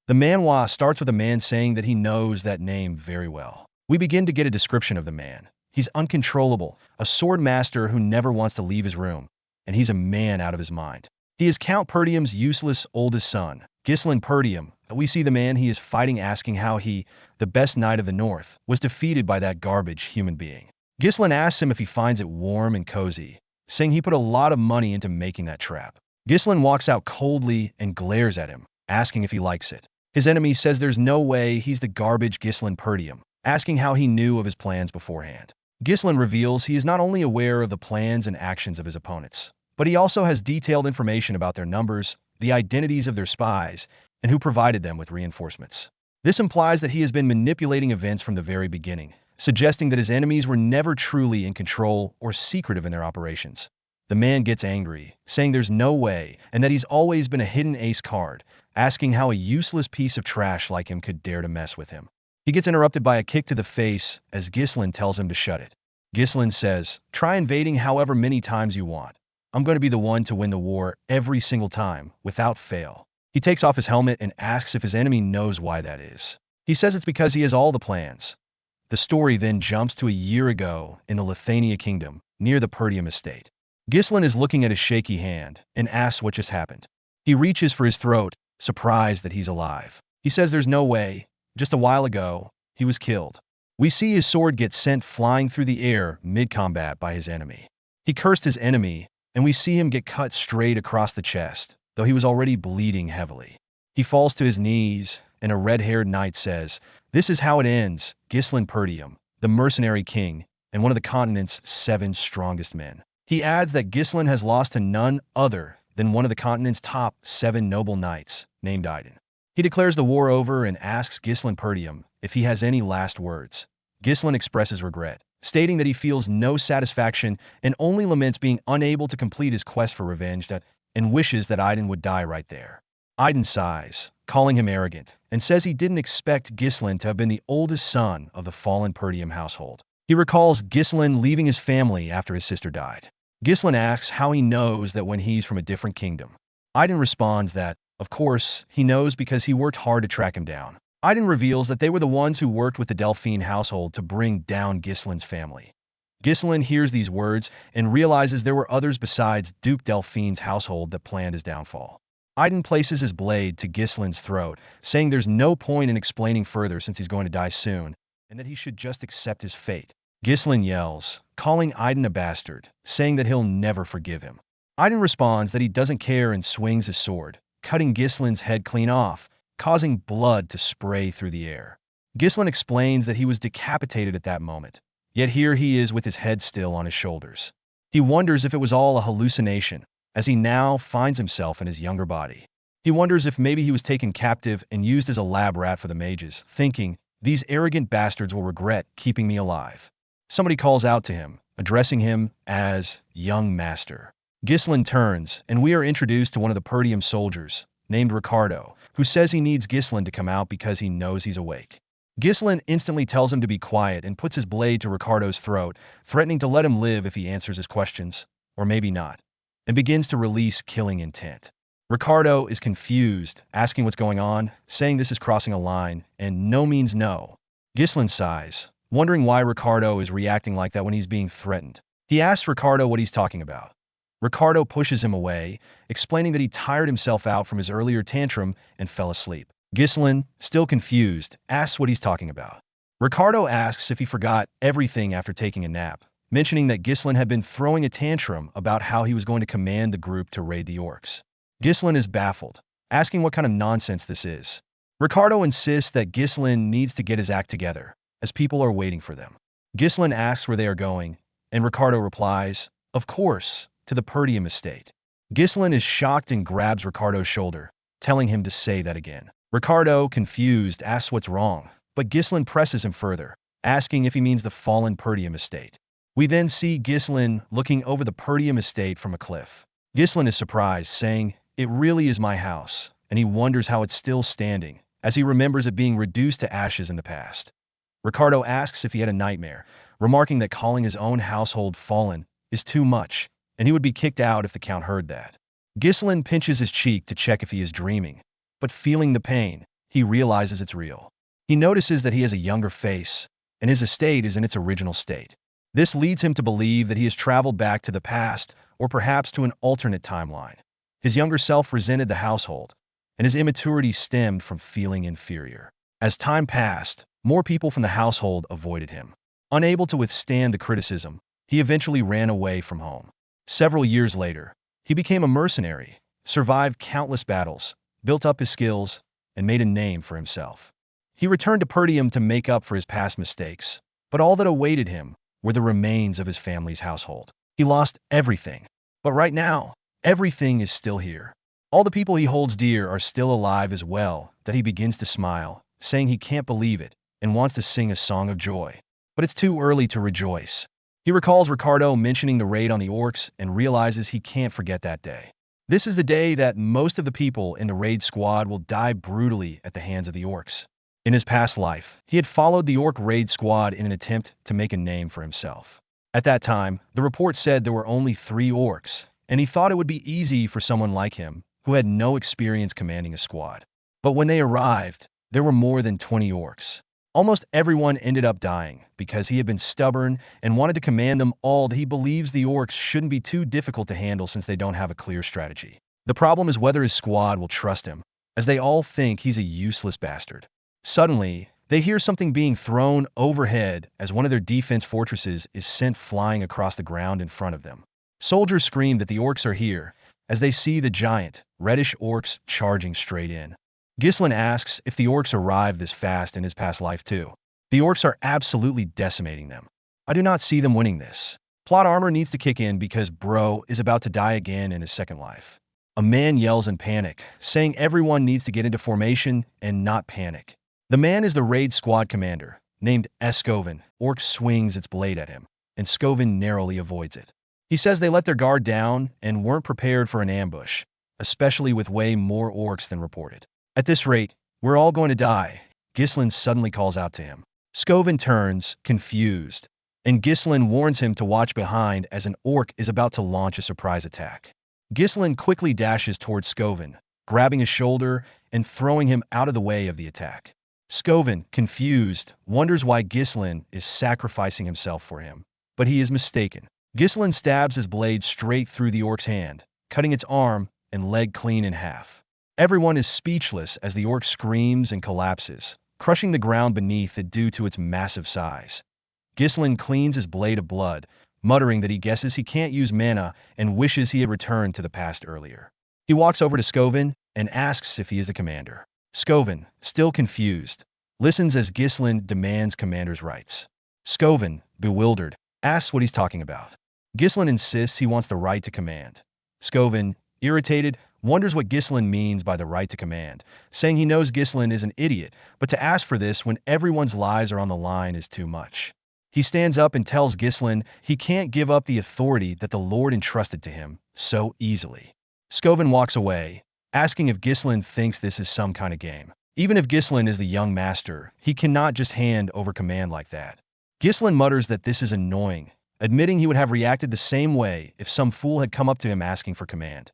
The manhwa starts with a man saying that he knows that name very well. We begin to get a description of the man. He's uncontrollable, a sword master who never wants to leave his room, and he's a man out of his mind. He is Count Perdium's useless oldest son, Ghislain Perdium. We see the man he is fighting asking how he, the best knight of the north, was defeated by that garbage human being. Ghislain asks him if he finds it warm and cozy, saying he put a lot of money into making that trap. Ghislain walks out coldly and glares at him, asking if he likes it. His enemy says there's no way he's the garbage Ghislain Perdium, asking how he knew of his plans beforehand. Ghislain reveals he is not only aware of the plans and actions of his opponents, but he also has detailed information about their numbers, the identities of their spies, and who provided them with reinforcements. This implies that he has been manipulating events from the very beginning, suggesting that his enemies were never truly in control or secretive in their operations. The man gets angry, saying there's no way, and that he's always been a hidden ace card, asking how a useless piece of trash like him could dare to mess with him. He gets interrupted by a kick to the face as Ghislain tells him to shut it. Ghislain says, "Try invading however many times you want. I'm going to be the one to win the war every single time, without fail." He takes off his helmet and asks if his enemy knows why that is. He says it's because he has all the plans. The story then jumps to a year ago in the Lithuania kingdom, near the Perdium estate. Ghislain is looking at his shaky hand and asks what just happened. He reaches for his throat, surprised that he's alive. He says there's no way. Just a while ago, he was killed. We see his sword get sent flying through the air mid-combat by his enemy. He cursed his enemy, and we see him get cut straight across the chest, though he was already bleeding heavily. He falls to his knees, and a red-haired knight says, "This is how it ends, Ghislain Perdium, the Mercenary King, and one of the continent's 7 strongest men." He adds that Ghislain has lost to none other than one of the continent's top 7 noble knights, named Idun. He declares the war over and asks Ghislain Perdium if he has any last words. Ghislain expresses regret, stating that he feels no satisfaction and only laments being unable to complete his quest for revenge and wishes that Idun would die right there. Idun sighs, calling him arrogant, and says he didn't expect Ghislain to have been the oldest son of the fallen Perdium household. He recalls Ghislain leaving his family after his sister died. Ghislain asks how he knows that when he's from a different kingdom. Idun responds that, of course, he knows because he worked hard to track him down. Idun reveals that they were the ones who worked with the Delphine household to bring down Ghislain's family. Ghislain hears these words and realizes there were others besides Duke Delphine's household that planned his downfall. Idun places his blade to Ghislain's throat, saying there's no point in explaining further since he's going to die soon, and that he should just accept his fate. Ghislain yells, calling Idun a bastard, saying that he'll never forgive him. Idun responds that he doesn't care and swings his sword, cutting Ghislain's head clean off, causing blood to spray through the air. Ghislain explains that he was decapitated at that moment, yet here he is with his head still on his shoulders. He wonders if it was all a hallucination, as he now finds himself in his younger body. He wonders if maybe he was taken captive and used as a lab rat for the mages, thinking, "These arrogant bastards will regret keeping me alive." Somebody calls out to him, addressing him as young master. Ghislain turns, and we are introduced to one of the Perdium soldiers, named Ricardo, who says he needs Ghislain to come out because he knows he's awake. Ghislain instantly tells him to be quiet and puts his blade to Ricardo's throat, threatening to let him live if he answers his questions, or maybe not, and begins to release killing intent. Ricardo is confused, asking what's going on, saying this is crossing a line, and no means no. Ghislain sighs, wondering why Ricardo is reacting like that when he's being threatened. He asks Ricardo what he's talking about. Ricardo pushes him away, explaining that he tired himself out from his earlier tantrum and fell asleep. Ghislain, still confused, asks what he's talking about. Ricardo asks if he forgot everything after taking a nap, mentioning that Ghislain had been throwing a tantrum about how he was going to command the group to raid the orcs. Ghislain is baffled, asking what kind of nonsense this is. Ricardo insists that Ghislain needs to get his act together, as people are waiting for them. Ghislain asks where they are going, and Ricardo replies, "Of course, to the Perdium estate." Ghislain is shocked and grabs Ricardo's shoulder, telling him to say that again. Ricardo, confused, asks what's wrong, but Ghislain presses him further, asking if he means the fallen Perdium estate. We then see Ghislain looking over the Perdium estate from a cliff. Ghislain is surprised, saying, "It really is my house," and he wonders how it's still standing, as he remembers it being reduced to ashes in the past. Ricardo asks if he had a nightmare, remarking that calling his own household fallen is too much, and he would be kicked out if the Count heard that. Ghislain pinches his cheek to check if he is dreaming, but feeling the pain, he realizes it's real. He notices that he has a younger face, and his estate is in its original state. This leads him to believe that he has traveled back to the past, or perhaps to an alternate timeline. His younger self resented the household, and his immaturity stemmed from feeling inferior. As time passed, more people from the household avoided him. Unable to withstand the criticism, he eventually ran away from home. Several years later, he became a mercenary, survived countless battles, built up his skills, and made a name for himself. He returned to Perdium to make up for his past mistakes, but all that awaited him were the remains of his family's household. He lost everything, but right now, everything is still here. All the people he holds dear are still alive as well, that he begins to smile, saying he can't believe it, and wants to sing a song of joy. But it's too early to rejoice. He recalls Ricardo mentioning the raid on the orcs and realizes he can't forget that day. This is the day that most of the people in the raid squad will die brutally at the hands of the orcs. In his past life, he had followed the orc raid squad in an attempt to make a name for himself. At that time, the report said there were only 3 orcs, and he thought it would be easy for someone like him, who had no experience commanding a squad. But when they arrived, there were more than 20 orcs. Almost everyone ended up dying because he had been stubborn and wanted to command them all. He believes the orcs shouldn't be too difficult to handle since they don't have a clear strategy. The problem is whether his squad will trust him, as they all think he's a useless bastard. Suddenly, they hear something being thrown overhead as one of their defense fortresses is sent flying across the ground in front of them. Soldiers scream that the orcs are here, as they see the giant, reddish orcs charging straight in. Ghislain asks if the orcs arrived this fast in his past life too. The orcs are absolutely decimating them. I do not see them winning this. Plot armor needs to kick in because bro is about to die again in his second life. A man yells in panic, saying everyone needs to get into formation and not panic. The man is the raid squad commander, named Scoven. Orc swings its blade at him, and Scoven narrowly avoids it. He says they let their guard down and weren't prepared for an ambush, especially with way more orcs than reported. At this rate, we're all going to die, Ghislain suddenly calls out to him. Scoven turns, confused, and Ghislain warns him to watch behind as an orc is about to launch a surprise attack. Ghislain quickly dashes towards Scoven, grabbing his shoulder and throwing him out of the way of the attack. Scoven, confused, wonders why Ghislain is sacrificing himself for him, but he is mistaken. Ghislain stabs his blade straight through the orc's hand, cutting its arm and leg clean in half. Everyone is speechless as the orc screams and collapses, crushing the ground beneath it due to its massive size. Ghislain cleans his blade of blood, muttering that he guesses he can't use mana and wishes he had returned to the past earlier. He walks over to Scoven and asks if he is the commander. Scoven, still confused, listens as Ghislain demands commander's rights. Scoven, bewildered, asks what he's talking about. Ghislain insists he wants the right to command. Scoven, irritated, wonders what Ghislain means by the right to command, saying he knows Ghislain is an idiot, but to ask for this when everyone's lives are on the line is too much. He stands up and tells Ghislain he can't give up the authority that the Lord entrusted to him so easily. Scoven walks away, asking if Ghislain thinks this is some kind of game. Even if Ghislain is the young master, he cannot just hand over command like that. Ghislain mutters that this is annoying, admitting he would have reacted the same way if some fool had come up to him asking for command.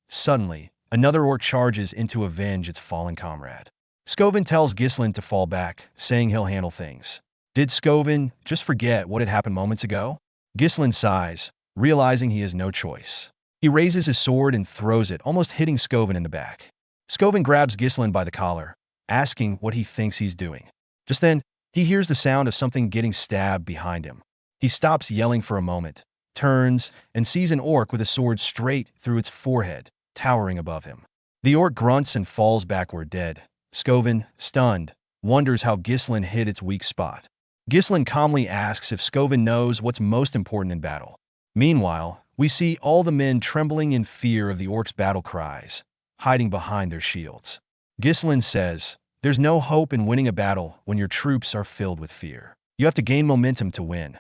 Suddenly, another orc charges in to avenge its fallen comrade. Scoven tells Ghislain to fall back, saying he'll handle things. Did Scoven just forget what had happened moments ago? Ghislain sighs, realizing he has no choice. He raises his sword and throws it, almost hitting Scoven in the back. Scoven grabs Ghislain by the collar, asking what he thinks he's doing. Just then, he hears the sound of something getting stabbed behind him. He stops yelling for a moment, turns, and sees an orc with a sword straight through its forehead, towering above him. The orc grunts and falls backward dead. Scoven, stunned, wonders how Ghislain hit its weak spot. Ghislain calmly asks if Scoven knows what's most important in battle. Meanwhile, we see all the men trembling in fear of the orc's battle cries, hiding behind their shields. Ghislain says, "There's no hope in winning a battle when your troops are filled with fear. You have to gain momentum to win."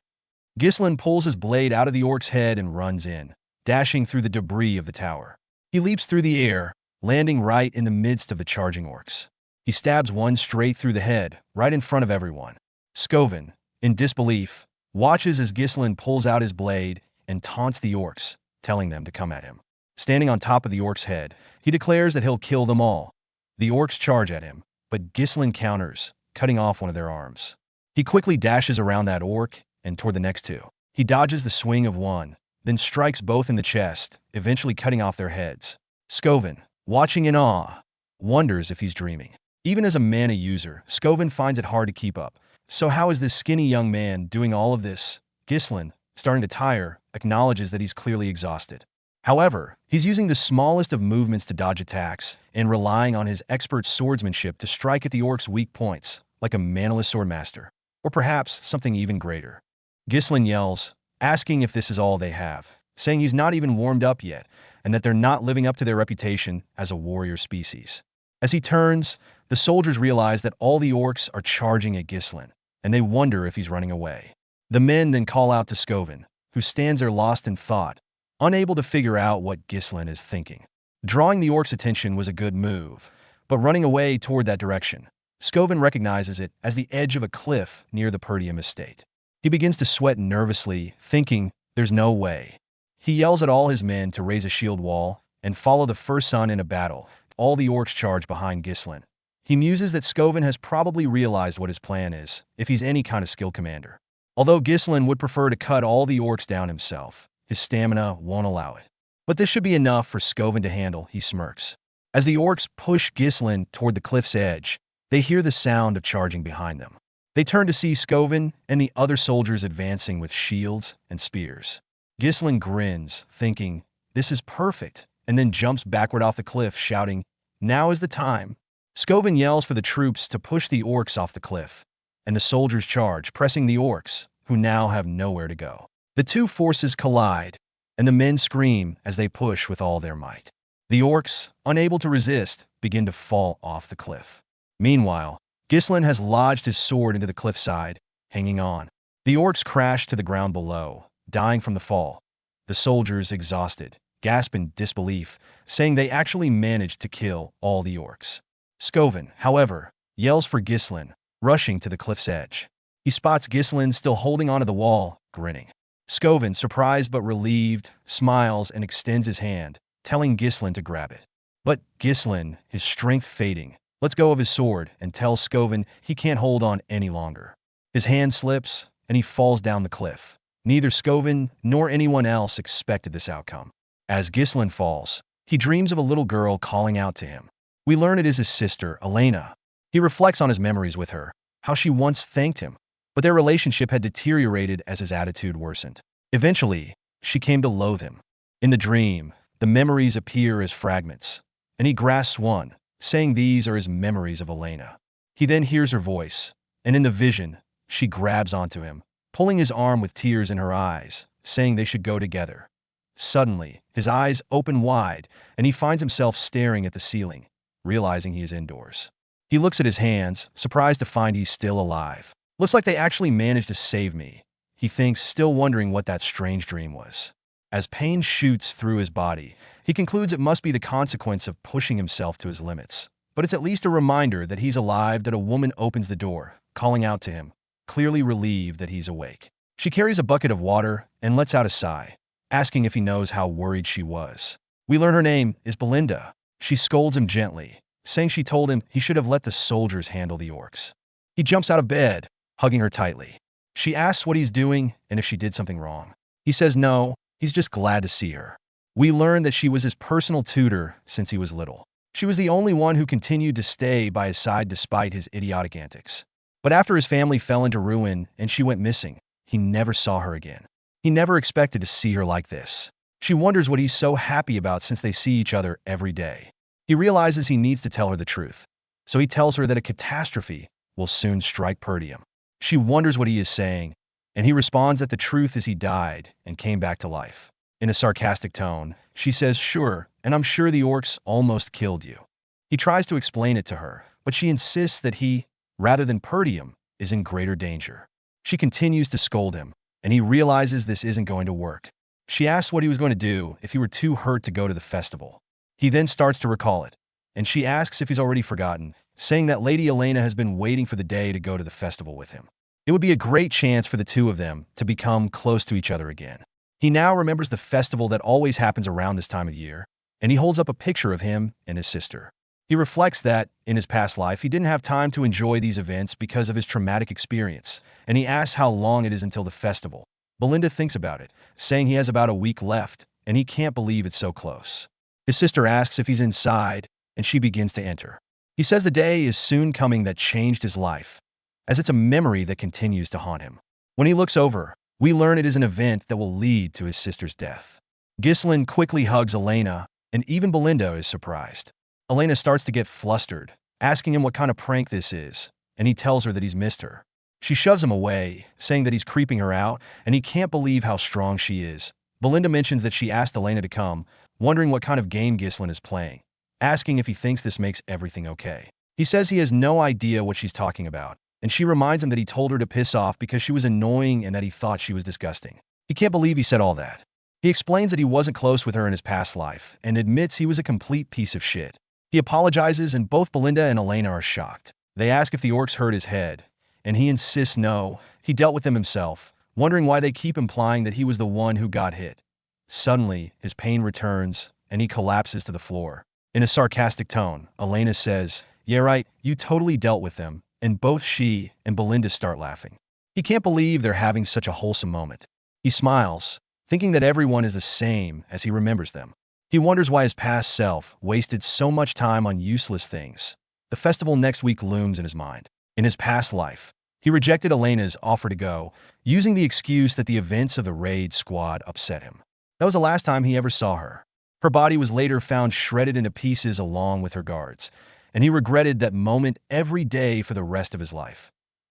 Ghislain pulls his blade out of the orc's head and runs in, dashing through the debris of the tower. He leaps through the air, landing right in the midst of the charging orcs. He stabs one straight through the head, right in front of everyone. Scoven, in disbelief, watches as Ghislain pulls out his blade and taunts the orcs, telling them to come at him. Standing on top of the orc's head, he declares that he'll kill them all. The orcs charge at him, but Ghislain counters, cutting off one of their arms. He quickly dashes around that orc and toward the next two. He dodges the swing of one, then strikes both in the chest, eventually cutting off their heads. Scoven, watching in awe, wonders if he's dreaming. Even as a mana user, Scoven finds it hard to keep up. So how is this skinny young man doing all of this? Ghislain, starting to tire, acknowledges that he's clearly exhausted. However, he's using the smallest of movements to dodge attacks and relying on his expert swordsmanship to strike at the orc's weak points, like a manaless swordmaster, or perhaps something even greater. Ghislain yells, asking if this is all they have, saying he's not even warmed up yet and that they're not living up to their reputation as a warrior species. As he turns, the soldiers realize that all the orcs are charging at Ghislain, and they wonder if he's running away. The men then call out to Scoven, who stands there lost in thought, unable to figure out what Ghislain is thinking. Drawing the orc's attention was a good move, but running away toward that direction, Scoven recognizes it as the edge of a cliff near the Perdium estate. He begins to sweat nervously, thinking, there's no way. He yells at all his men to raise a shield wall and follow the first son in a battle. All the orcs charge behind Ghislain. He muses that Scoven has probably realized what his plan is, if he's any kind of skilled commander. Although Ghislain would prefer to cut all the orcs down himself, his stamina won't allow it. But this should be enough for Scoven to handle, he smirks. As the orcs push Ghislain toward the cliff's edge, they hear the sound of charging behind them. They turn to see Scoven and the other soldiers advancing with shields and spears. Ghislain grins, thinking, this is perfect, and then jumps backward off the cliff, shouting, now is the time. Scoven yells for the troops to push the orcs off the cliff, and the soldiers charge, pressing the orcs, who now have nowhere to go. The two forces collide, and the men scream as they push with all their might. The orcs, unable to resist, begin to fall off the cliff. Meanwhile, Ghislain has lodged his sword into the cliffside, hanging on. The orcs crash to the ground below, dying from the fall. The soldiers, exhausted, gasp in disbelief, saying they actually managed to kill all the orcs. Scoven, however, yells for Ghislain, rushing to the cliff's edge. He spots Ghislain still holding onto the wall, grinning. Scoven, surprised but relieved, smiles and extends his hand, telling Ghislain to grab it. But Ghislain, his strength fading, lets go of his sword and tells Scoven he can't hold on any longer. His hand slips, and he falls down the cliff. Neither Scoven nor anyone else expected this outcome. As Ghislain falls, he dreams of a little girl calling out to him. We learn it is his sister, Elena. He reflects on his memories with her, how she once thanked him, but their relationship had deteriorated as his attitude worsened. Eventually, she came to loathe him. In the dream, the memories appear as fragments, and he grasps one, saying these are his memories of Elena. He then hears her voice, and in the vision, she grabs onto him, pulling his arm with tears in her eyes, saying they should go together. Suddenly, his eyes open wide, and he finds himself staring at the ceiling, realizing he is indoors. He looks at his hands, surprised to find he's still alive. Looks like they actually managed to save me, he thinks, still wondering what that strange dream was. As pain shoots through his body, he concludes it must be the consequence of pushing himself to his limits. But it's at least a reminder that he's alive, that a woman opens the door, calling out to him, clearly relieved that he's awake. She carries a bucket of water and lets out a sigh, asking if he knows how worried she was. We learn her name is Belinda. She scolds him gently, saying she told him he should have let the soldiers handle the orcs. He jumps out of bed, hugging her tightly. She asks what he's doing and if she did something wrong. He says no, he's just glad to see her. We learn that she was his personal tutor since he was little. She was the only one who continued to stay by his side despite his idiotic antics. But after his family fell into ruin and she went missing, he never saw her again. He never expected to see her like this. She wonders what he's so happy about since they see each other every day. He realizes he needs to tell her the truth, so he tells her that a catastrophe will soon strike Perdium. She wonders what he is saying, and he responds that the truth is he died and came back to life. In a sarcastic tone, she says, sure, and I'm sure the orcs almost killed you. He tries to explain it to her, but she insists that he, rather than Perdium, is in greater danger. She continues to scold him, and he realizes this isn't going to work. She asks what he was going to do if he were too hurt to go to the festival. He then starts to recall it, and she asks if he's already forgotten, saying that Lady Elena has been waiting for the day to go to the festival with him. It would be a great chance for the two of them to become close to each other again. He now remembers the festival that always happens around this time of year, and he holds up a picture of him and his sister. He reflects that, in his past life, he didn't have time to enjoy these events because of his traumatic experience, and he asks how long it is until the festival. Belinda thinks about it, saying he has about a week left, and he can't believe it's so close. His sister asks if he's inside, and she begins to enter. He says the day is soon coming that changed his life, as it's a memory that continues to haunt him. When he looks over, we learn it is an event that will lead to his sister's death. Ghislain quickly hugs Elena, and even Belinda is surprised. Elena starts to get flustered, asking him what kind of prank this is, and he tells her that he's missed her. She shoves him away, saying that he's creeping her out, and he can't believe how strong she is. Belinda mentions that she asked Elena to come, wondering what kind of game Ghislain is playing, asking if he thinks this makes everything okay. He says he has no idea what she's talking about, and she reminds him that he told her to piss off because she was annoying and that he thought she was disgusting. He can't believe he said all that. He explains that he wasn't close with her in his past life and admits he was a complete piece of shit. He apologizes, and both Belinda and Elena are shocked. They ask if the orcs hurt his head, and he insists no, he dealt with them himself, wondering why they keep implying that he was the one who got hit. Suddenly, his pain returns, and he collapses to the floor. In a sarcastic tone, Elena says, "Yeah, right, you totally dealt with them," and both she and Belinda start laughing. He can't believe they're having such a wholesome moment. He smiles, thinking that everyone is the same as he remembers them. He wonders why his past self wasted so much time on useless things. The festival next week looms in his mind. In his past life, he rejected Elena's offer to go, using the excuse that the events of the raid squad upset him. That was the last time he ever saw her. Her body was later found shredded into pieces along with her guards, and he regretted that moment every day for the rest of his life.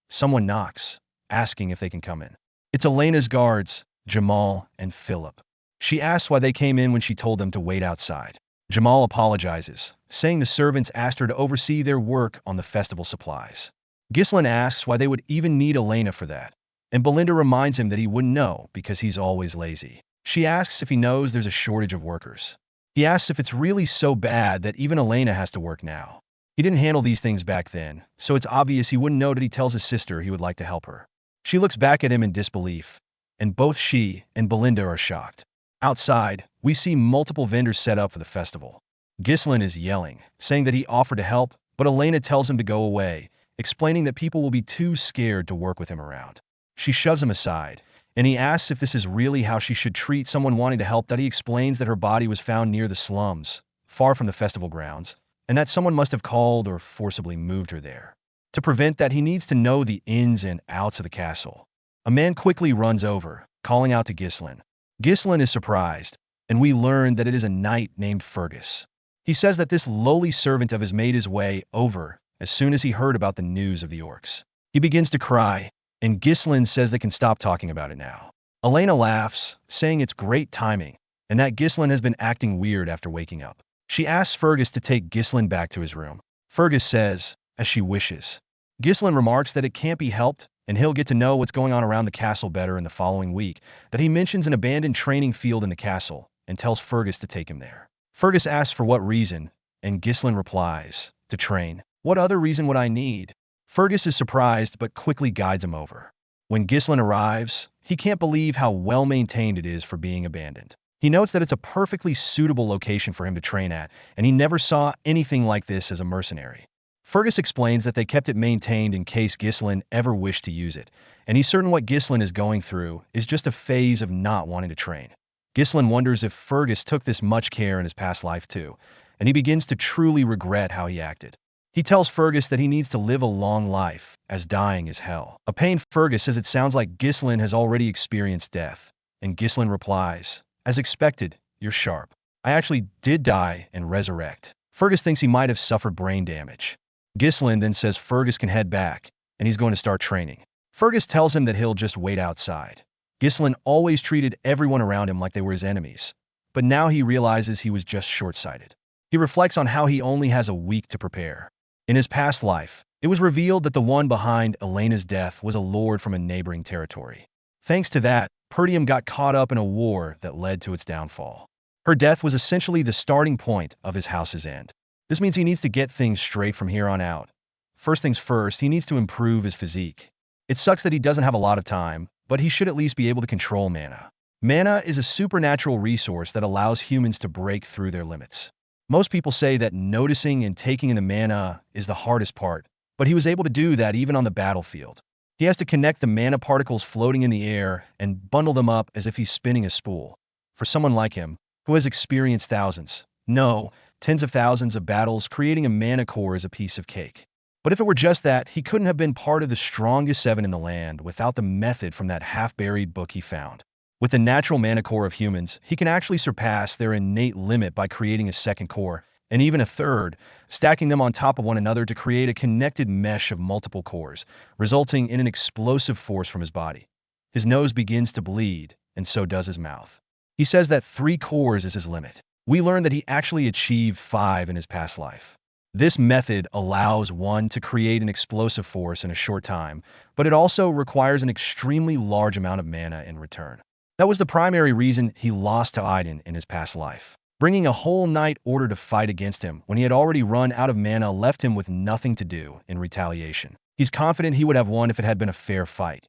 Someone knocks, asking if they can come in. It's Elena's guards, Jamal and Philip. She asks why they came in when she told them to wait outside. Jamal apologizes, saying the servants asked her to oversee their work on the festival supplies. Ghislain asks why they would even need Elena for that, and Belinda reminds him that he wouldn't know because he's always lazy. She asks if he knows there's a shortage of workers. He asks if it's really so bad that even Elena has to work now. He didn't handle these things back then, so it's obvious he wouldn't know that he tells his sister he would like to help her. She looks back at him in disbelief, and both she and Belinda are shocked. Outside, we see multiple vendors set up for the festival. Ghislain is yelling, saying that he offered to help, but Elena tells him to go away, explaining that people will be too scared to work with him around. She shoves him aside, and he asks if this is really how she should treat someone wanting to help. That he explains that her body was found near the slums, far from the festival grounds, and that someone must have called or forcibly moved her there. To prevent that, he needs to know the ins and outs of the castle. A man quickly runs over, calling out to Ghislain. Ghislain is surprised, and we learn that it is a knight named Fergus. He says that this lowly servant of his made his way over as soon as he heard about the news of the orcs. He begins to cry, and Ghislain says they can stop talking about it now. Elena laughs, saying it's great timing, and that Ghislain has been acting weird after waking up. She asks Fergus to take Ghislain back to his room. Fergus says, as she wishes. Ghislain remarks that it can't be helped, and he'll get to know what's going on around the castle better in the following week, that he mentions an abandoned training field in the castle, and tells Fergus to take him there. Fergus asks for what reason, and Ghislain replies, to train. What other reason would I need? Fergus is surprised but quickly guides him over. When Ghislain arrives, he can't believe how well-maintained it is for being abandoned. He notes that it's a perfectly suitable location for him to train at, and he never saw anything like this as a mercenary. Fergus explains that they kept it maintained in case Ghislain ever wished to use it, and he's certain what Ghislain is going through is just a phase of not wanting to train. Ghislain wonders if Fergus took this much care in his past life too, and he begins to truly regret how he acted. He tells Fergus that he needs to live a long life, as dying is hell. A pain. Fergus says it sounds like Ghislain has already experienced death, and Ghislain replies, as expected, you're sharp. I actually did die and resurrect. Fergus thinks he might have suffered brain damage. Ghislain then says Fergus can head back, and he's going to start training. Fergus tells him that he'll just wait outside. Ghislain always treated everyone around him like they were his enemies, but now he realizes he was just short-sighted. He reflects on how he only has a week to prepare. In his past life, it was revealed that the one behind Elena's death was a lord from a neighboring territory. Thanks to that, Perdium got caught up in a war that led to its downfall. Her death was essentially the starting point of his house's end. This means he needs to get things straight from here on out. First things first, he needs to improve his physique. It sucks that he doesn't have a lot of time, but he should at least be able to control mana. Mana is a supernatural resource that allows humans to break through their limits. Most people say that noticing and taking in the mana is the hardest part, but he was able to do that even on the battlefield. He has to connect the mana particles floating in the air and bundle them up as if he's spinning a spool. For someone like him, who has experienced thousands, no, tens of thousands of battles, creating a mana core is a piece of cake. But if it were just that, he couldn't have been part of the strongest 7 in the land without the method from that half-buried book he found. With the natural mana core of humans, he can actually surpass their innate limit by creating a second core, and even a third, stacking them on top of one another to create a connected mesh of multiple cores, resulting in an explosive force from his body. His nose begins to bleed, and so does his mouth. He says that 3 cores is his limit. We learn that he actually achieved 5 in his past life. This method allows one to create an explosive force in a short time, but it also requires an extremely large amount of mana in return. That was the primary reason he lost to Idun in his past life. Bringing a whole knight order to fight against him when he had already run out of mana left him with nothing to do in retaliation. He's confident he would have won if it had been a fair fight.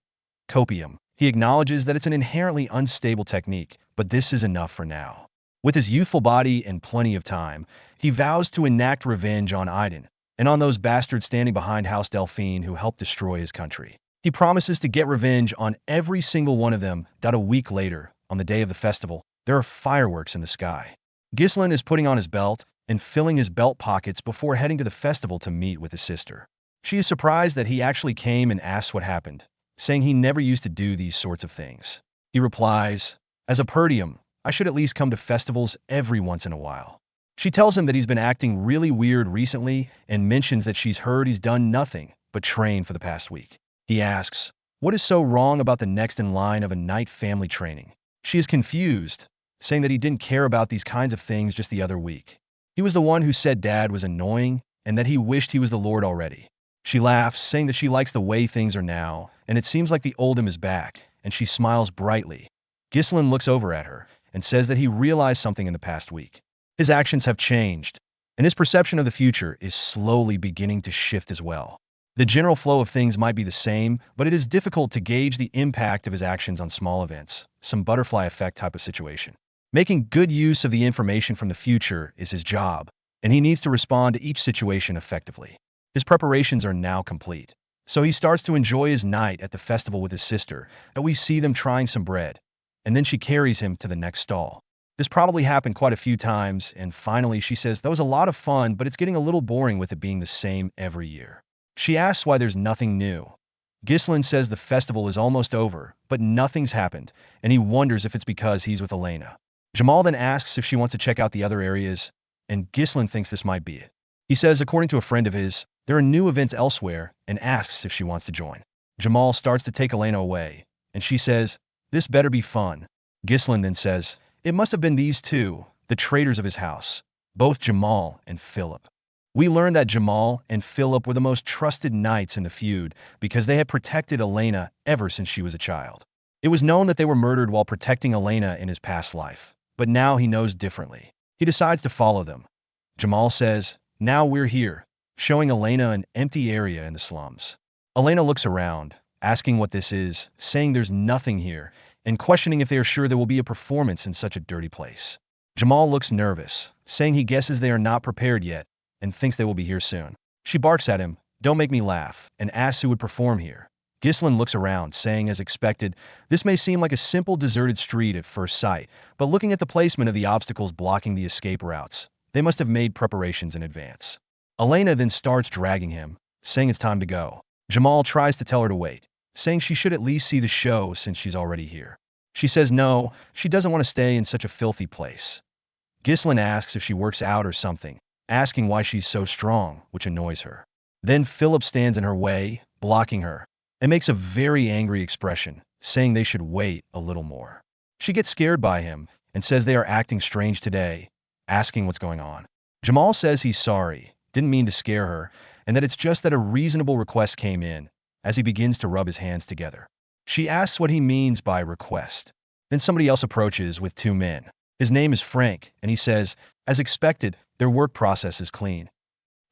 Copium. He acknowledges that it's an inherently unstable technique, but this is enough for now. With his youthful body and plenty of time, he vows to enact revenge on Idun and on those bastards standing behind House Delphine who helped destroy his country. He promises to get revenge on every single one of them. A week later, on the day of the festival, there are fireworks in the sky. Ghislain is putting on his belt and filling his belt pockets before heading to the festival to meet with his sister. She is surprised that he actually came and asks what happened, saying he never used to do these sorts of things. He replies, "As a Perdium, I should at least come to festivals every once in a while." She tells him that he's been acting really weird recently and mentions that she's heard he's done nothing but train for the past week. He asks, what is so wrong about the next in line of a knight family training? She is confused, saying that he didn't care about these kinds of things just the other week. He was the one who said Dad was annoying and that he wished he was the Lord already. She laughs, saying that she likes the way things are now, and it seems like the oldhim is back, and she smiles brightly. Ghislain looks over at her and says that he realized something in the past week. His actions have changed, and his perception of the future is slowly beginning to shift as well. The general flow of things might be the same, but it is difficult to gauge the impact of his actions on small events, some butterfly effect type of situation. Making good use of the information from the future is his job, and he needs to respond to each situation effectively. His preparations are now complete, so he starts to enjoy his night at the festival with his sister, and we see them trying some bread, and then she carries him to the next stall. This probably happened quite a few times, and finally she says that was a lot of fun, but it's getting a little boring with it being the same every year. She asks why there's nothing new. Ghislain says the festival is almost over, but nothing's happened, and he wonders if it's because he's with Elena. Jamal then asks if she wants to check out the other areas, and Ghislain thinks this might be it. He says, according to a friend of his, there are new events elsewhere, and asks if she wants to join. Jamal starts to take Elena away, and she says, this better be fun. Ghislain then says, it must have been these two, the traitors of his house, both Jamal and Philip. We learn that Jamal and Philip were the most trusted knights in the feud because they had protected Elena ever since she was a child. It was known that they were murdered while protecting Elena in his past life, but now he knows differently. He decides to follow them. Jamal says, now we're here, showing Elena an empty area in the slums. Elena looks around, asking what this is, saying there's nothing here, and questioning if they are sure there will be a performance in such a dirty place. Jamal looks nervous, saying he guesses they are not prepared yet, and thinks they will be here soon. She barks at him, don't make me laugh, and asks who would perform here. Ghislain looks around, saying as expected, this may seem like a simple deserted street at first sight, but looking at the placement of the obstacles blocking the escape routes, they must have made preparations in advance. Elena then starts dragging him, saying it's time to go. Jamal tries to tell her to wait, saying she should at least see the show since she's already here. She says no, she doesn't want to stay in such a filthy place. Ghislain asks if she works out or something, asking why she's so strong, which annoys her. Then Philip stands in her way, blocking her, and makes a very angry expression, saying they should wait a little more. She gets scared by him and says they are acting strange today, asking what's going on. Jamal says he's sorry, didn't mean to scare her, and that it's just that a reasonable request came in, as he begins to rub his hands together. She asks what he means by request. Then somebody else approaches with 2 men. His name is Frank, and he says, as expected, their work process is clean.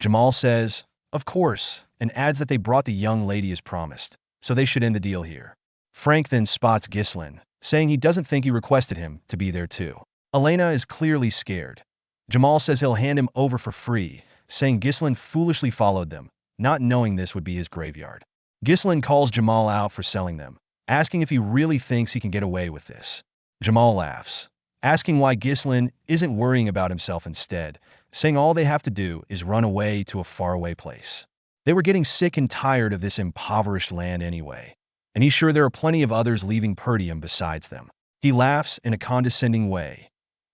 Jamal says, of course, and adds that they brought the young lady as promised, so they should end the deal here. Frank then spots Ghislain, saying he doesn't think he requested him to be there too. Elena is clearly scared. Jamal says he'll hand him over for free, saying Ghislain foolishly followed them, not knowing this would be his graveyard. Ghislain calls Jamal out for selling them, asking if he really thinks he can get away with this. Jamal laughs, asking why Ghislain isn't worrying about himself instead, saying all they have to do is run away to a faraway place. They were getting sick and tired of this impoverished land anyway, and he's sure there are plenty of others leaving Perdium besides them. He laughs in a condescending way.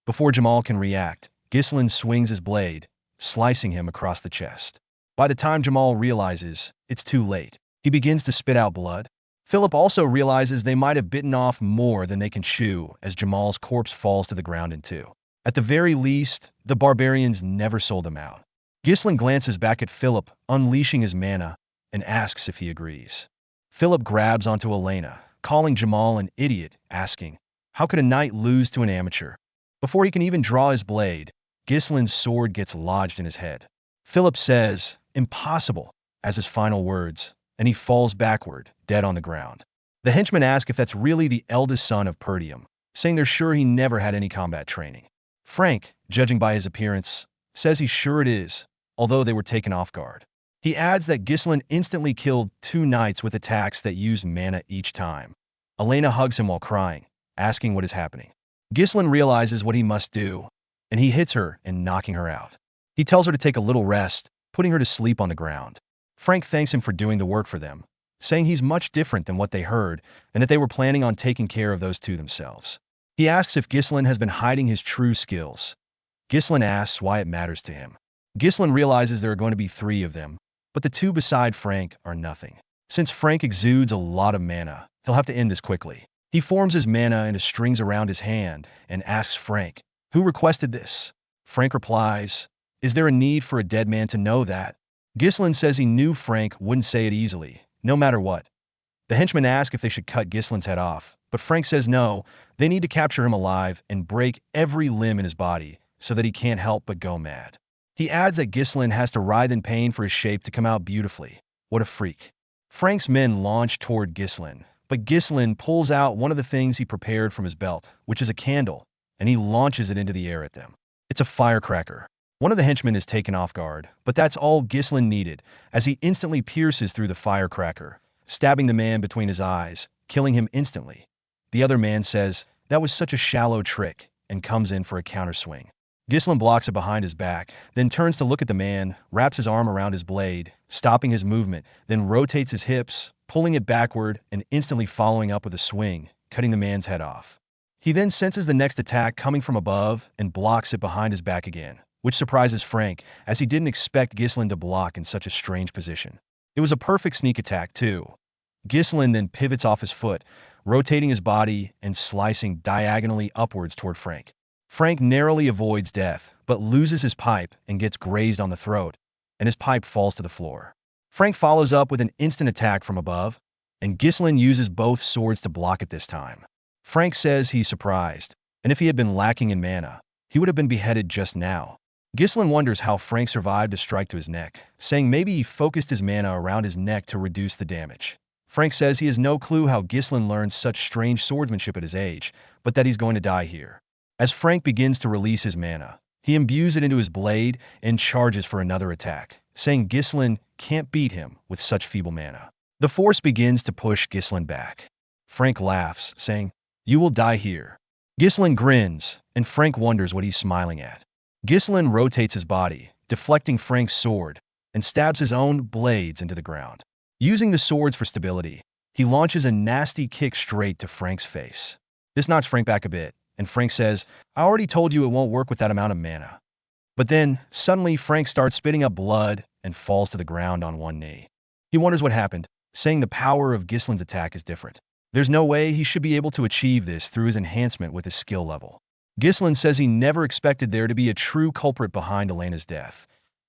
Before Jamal can react, Ghislain swings his blade, slicing him across the chest. By the time Jamal realizes, it's too late. He begins to spit out blood. Philip also realizes they might have bitten off more than they can chew as Jamal's corpse falls to the ground in two. At the very least, the barbarians never sold him out. Ghislain glances back at Philip, unleashing his mana, and asks if he agrees. Philip grabs onto Elena, calling Jamal an idiot, asking, how could a knight lose to an amateur? Before he can even draw his blade, Ghislain's sword gets lodged in his head. Philip says, impossible, as his final words, and he falls backward, dead on the ground. The henchmen ask if that's really the eldest son of Perdium, saying they're sure he never had any combat training. Frank, judging by his appearance, says he's sure it is, although they were taken off guard. He adds that Ghislain instantly killed 2 knights with attacks that use mana each time. Elena hugs him while crying, asking what is happening. Ghislain realizes what he must do, and he hits her and knocking her out. He tells her to take a little rest, putting her to sleep on the ground. Frank thanks him for doing the work for them, saying he's much different than what they heard and that they were planning on taking care of those two themselves. He asks if Ghislain has been hiding his true skills. Ghislain asks why it matters to him. Ghislain realizes there are going to be 3 of them, but the 2 beside Frank are nothing. Since Frank exudes a lot of mana, he'll have to end this quickly. He forms his mana into strings around his hand and asks Frank, who requested this? Frank replies, is there a need for a dead man to know that? Ghislain says he knew Frank wouldn't say it easily, no matter what. The henchmen ask if they should cut Ghislain's head off, but Frank says no, they need to capture him alive and break every limb in his body so that he can't help but go mad. He adds that Ghislain has to writhe in pain for his shape to come out beautifully. What a freak. Frank's men launch toward Ghislain, but Ghislain pulls out one of the things he prepared from his belt, which is a candle, and he launches it into the air at them. It's a firecracker. One of the henchmen is taken off guard, but that's all Ghislain needed, as he instantly pierces through the firecracker, stabbing the man between his eyes, killing him instantly. The other man says, that was such a shallow trick, and comes in for a counterswing. Ghislain blocks it behind his back, then turns to look at the man, wraps his arm around his blade, stopping his movement, then rotates his hips, pulling it backward and instantly following up with a swing, cutting the man's head off. He then senses the next attack coming from above and blocks it behind his back again, which surprises Frank, as he didn't expect Ghislain to block in such a strange position. It was a perfect sneak attack, too. Ghislain then pivots off his foot, rotating his body and slicing diagonally upwards toward Frank. Frank narrowly avoids death, but loses his pipe and gets grazed on the throat, and his pipe falls to the floor. Frank follows up with an instant attack from above, and Ghislain uses both swords to block it this time. Frank says he's surprised, and if he had been lacking in mana, he would have been beheaded just now. Ghislain wonders how Frank survived a strike to his neck, saying maybe he focused his mana around his neck to reduce the damage. Frank says he has no clue how Ghislain learned such strange swordsmanship at his age, but that he's going to die here. As Frank begins to release his mana, he imbues it into his blade and charges for another attack, saying Ghislain can't beat him with such feeble mana. The force begins to push Ghislain back. Frank laughs, saying, you will die here. Ghislain grins, and Frank wonders what he's smiling at. Ghislain rotates his body, deflecting Frank's sword, and stabs his own blades into the ground. Using the swords for stability, he launches a nasty kick straight to Frank's face. This knocks Frank back a bit, and Frank says, I already told you it won't work with that amount of mana. But then, suddenly Frank starts spitting up blood and falls to the ground on one knee. He wonders what happened, saying the power of Ghislain's attack is different. There's no way he should be able to achieve this through his enhancement with his skill level. Ghislain says he never expected there to be a true culprit behind Elena's death,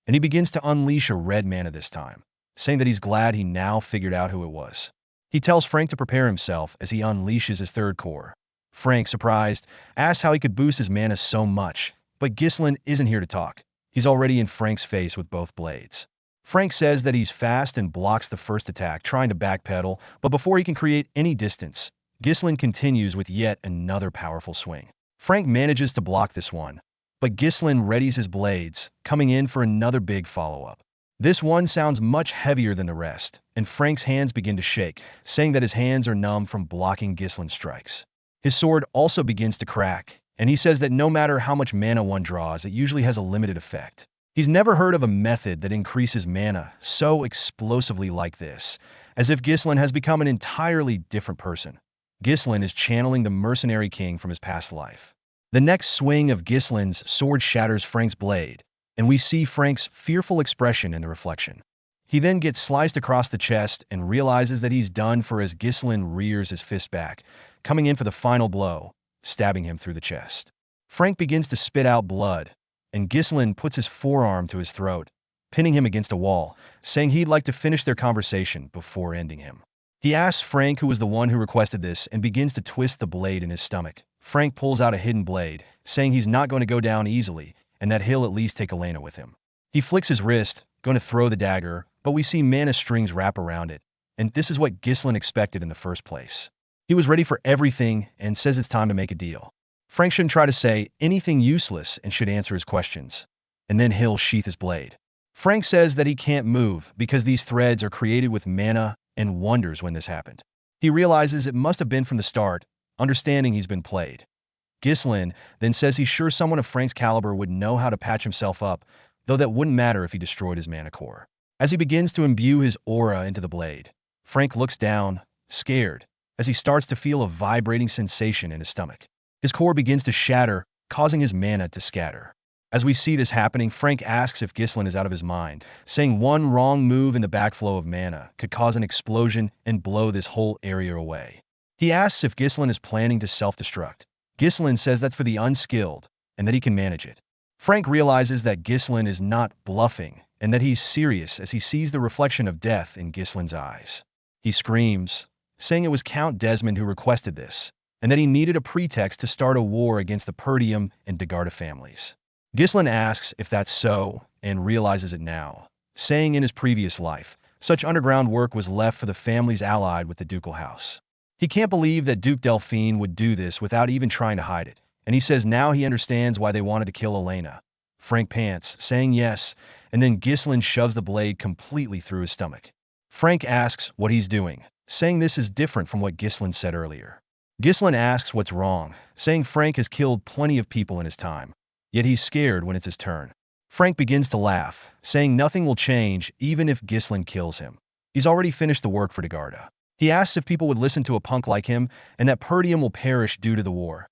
and he begins to unleash a red mana this time, saying that he's glad he now figured out who it was. He tells Frank to prepare himself as he unleashes his third core. Frank, surprised, asks how he could boost his mana so much, but Ghislain isn't here to talk. He's already in Frank's face with both blades. Frank says that he's fast and blocks the first attack, trying to backpedal, but before he can create any distance, Ghislain continues with yet another powerful swing. Frank manages to block this one, But Ghislain readies his blades, coming in for another big follow-up. This one sounds much heavier than the rest, and Frank's hands begin to shake, saying that his hands are numb from blocking Ghislain's strikes. His sword also begins to crack, and he says that no matter how much mana one draws, it usually has a limited effect. He's never heard of a method that increases mana so explosively like this, as if Ghislain has become an entirely different person. Ghislain is channeling the Mercenary King from his past life. The next swing of Ghislain's sword shatters Frank's blade, and we see Frank's fearful expression in the reflection. He then gets sliced across the chest and realizes that he's done for as Ghislain rears his fist back, coming in for the final blow, stabbing him through the chest. Frank begins to spit out blood, and Ghislain puts his forearm to his throat, pinning him against a wall, saying he'd like to finish their conversation before ending him. He asks Frank who was the one who requested this and begins to twist the blade in his stomach. Frank pulls out a hidden blade, saying he's not going to go down easily and that he'll at least take Elena with him. He flicks his wrist, going to throw the dagger, but we see mana strings wrap around it, and this is what Ghislain expected in the first place. He was ready for everything and says it's time to make a deal. Frank shouldn't try to say anything useless and should answer his questions, and then he'll sheath his blade. Frank says that he can't move because these threads are created with mana and wonders when this happened. He realizes it must have been from the start, understanding he's been played. Ghislain then says he's sure someone of Frank's caliber would know how to patch himself up, though that wouldn't matter if he destroyed his mana core. As he begins to imbue his aura into the blade, Frank looks down, scared, as he starts to feel a vibrating sensation in his stomach. His core begins to shatter, causing his mana to scatter. As we see this happening, Frank asks if Ghislain is out of his mind, saying one wrong move in the backflow of mana could cause an explosion and blow this whole area away. He asks if Ghislain is planning to self-destruct. Ghislain says that's for the unskilled and that he can manage it. Frank realizes that Ghislain is not bluffing and that he's serious as he sees the reflection of death in Ghislain's eyes. He screams, saying it was Count Desmond who requested this, and that he needed a pretext to start a war against the Perdium and Degarda families. Ghislain asks if that's so and realizes it now, saying in his previous life, such underground work was left for the families allied with the ducal house. He can't believe that Duke Delphine would do this without even trying to hide it, and he says now he understands why they wanted to kill Elena. Frank pants, saying yes, and then Ghislain shoves the blade completely through his stomach. Frank asks what he's doing, saying this is different from what Ghislain said earlier. Ghislain asks what's wrong, saying Frank has killed plenty of people in his time, yet he's scared when it's his turn. Frank begins to laugh, saying nothing will change even if Ghislain kills him. He's already finished the work for Degarda. He asks if people would listen to a punk like him and that Perdium will perish due to the war.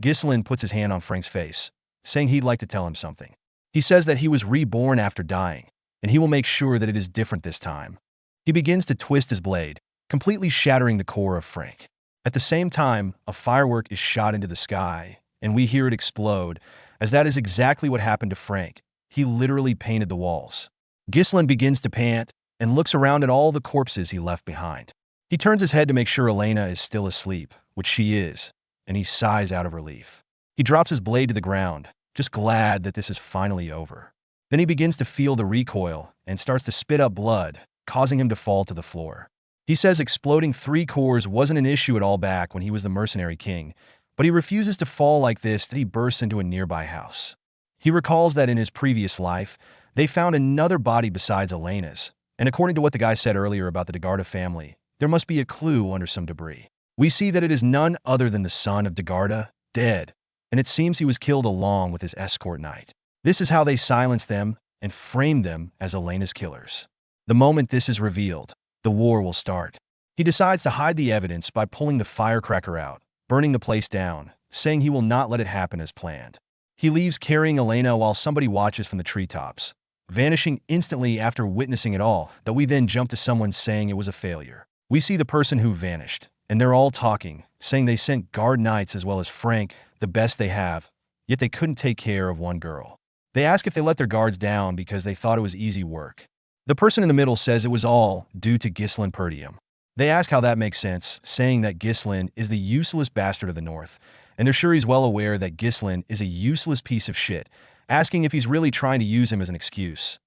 Ghislain puts his hand on Frank's face, saying he'd like to tell him something. He says that he was reborn after dying, and he will make sure that it is different this time. He begins to twist his blade, completely shattering the core of Frank. At the same time, a firework is shot into the sky, and we hear it explode, as that is exactly what happened to Frank. He literally painted the walls. Ghislain begins to pant and looks around at all the corpses he left behind. He turns his head to make sure Elena is still asleep, which she is, and he sighs out of relief. He drops his blade to the ground, just glad that this is finally over. Then he begins to feel the recoil and starts to spit up blood, causing him to fall to the floor. He says exploding 3 cores wasn't an issue at all back when he was the Mercenary King, but he refuses to fall like this that he bursts into a nearby house. He recalls that in his previous life, they found another body besides Elena's, and according to what the guy said earlier about the Degarda family, there must be a clue under some debris. We see that it is none other than the son of Degarda, dead, and it seems he was killed along with his escort knight. This is how they silenced them and framed them as Elena's killers. The moment this is revealed, the war will start. He decides to hide the evidence by pulling the firecracker out, burning the place down, saying he will not let it happen as planned. He leaves carrying Elena while somebody watches from the treetops, vanishing instantly after witnessing it all, though we then jump to someone saying it was a failure. We see the person who vanished, and they're all talking, saying they sent guard knights as well as Frank, the best they have, yet they couldn't take care of one girl. They ask if they let their guards down because they thought it was easy work. The person in the middle says it was all due to Ghislain Perdium. They ask how that makes sense, saying that Ghislain is the useless bastard of the north, and they're sure he's well aware that Ghislain is a useless piece of shit, asking if he's really trying to use him as an excuse.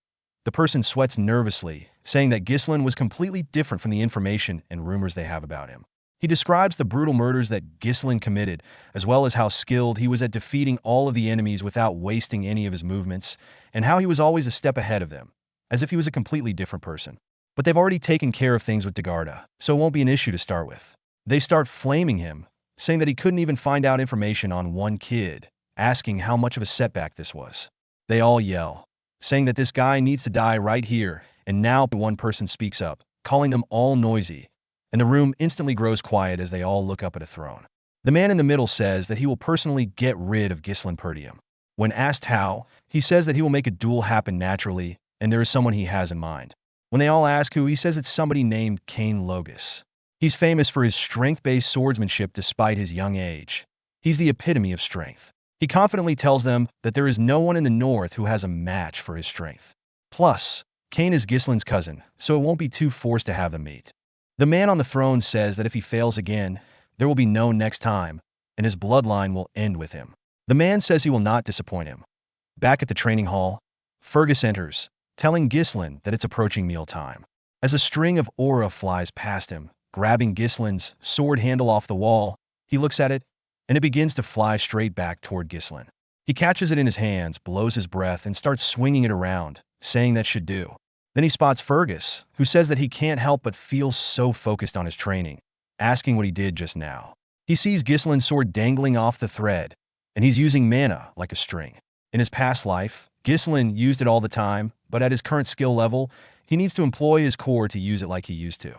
The person sweats nervously, saying that Ghislain was completely different from the information and rumors they have about him. He describes the brutal murders that Ghislain committed, as well as how skilled he was at defeating all of the enemies without wasting any of his movements, and how he was always a step ahead of them, as if he was a completely different person. But they've already taken care of things with Dagarda, so it won't be an issue to start with. They start flaming him, saying that he couldn't even find out information on one kid, asking how much of a setback this was. They all yell, saying that this guy needs to die right here, and now one person speaks up, calling them all noisy, and the room instantly grows quiet as they all look up at a throne. The man in the middle says that he will personally get rid of Ghislain Perdium. When asked how, he says that he will make a duel happen naturally, and there is someone he has in mind. When they all ask who, he says it's somebody named Cain Logus. He's famous for his strength-based swordsmanship despite his young age. He's the epitome of strength. He confidently tells them that there is no one in the north who has a match for his strength. Plus, Cain is Ghislain's cousin, so it won't be too forced to have them meet. The man on the throne says that if he fails again, there will be no next time, and his bloodline will end with him. The man says he will not disappoint him. Back at the training hall, Fergus enters, telling Ghislain that it's approaching mealtime. As a string of aura flies past him, grabbing Ghislain's sword handle off the wall, he looks at it, and it begins to fly straight back toward Ghislain. He catches it in his hands, blows his breath, and starts swinging it around, saying that should do. Then he spots Fergus, who says that he can't help but feel so focused on his training, asking what he did just now. He sees Ghislain's sword dangling off the thread, and he's using mana like a string. In his past life, Ghislain used it all the time, but at his current skill level, he needs to employ his core to use it like he used to.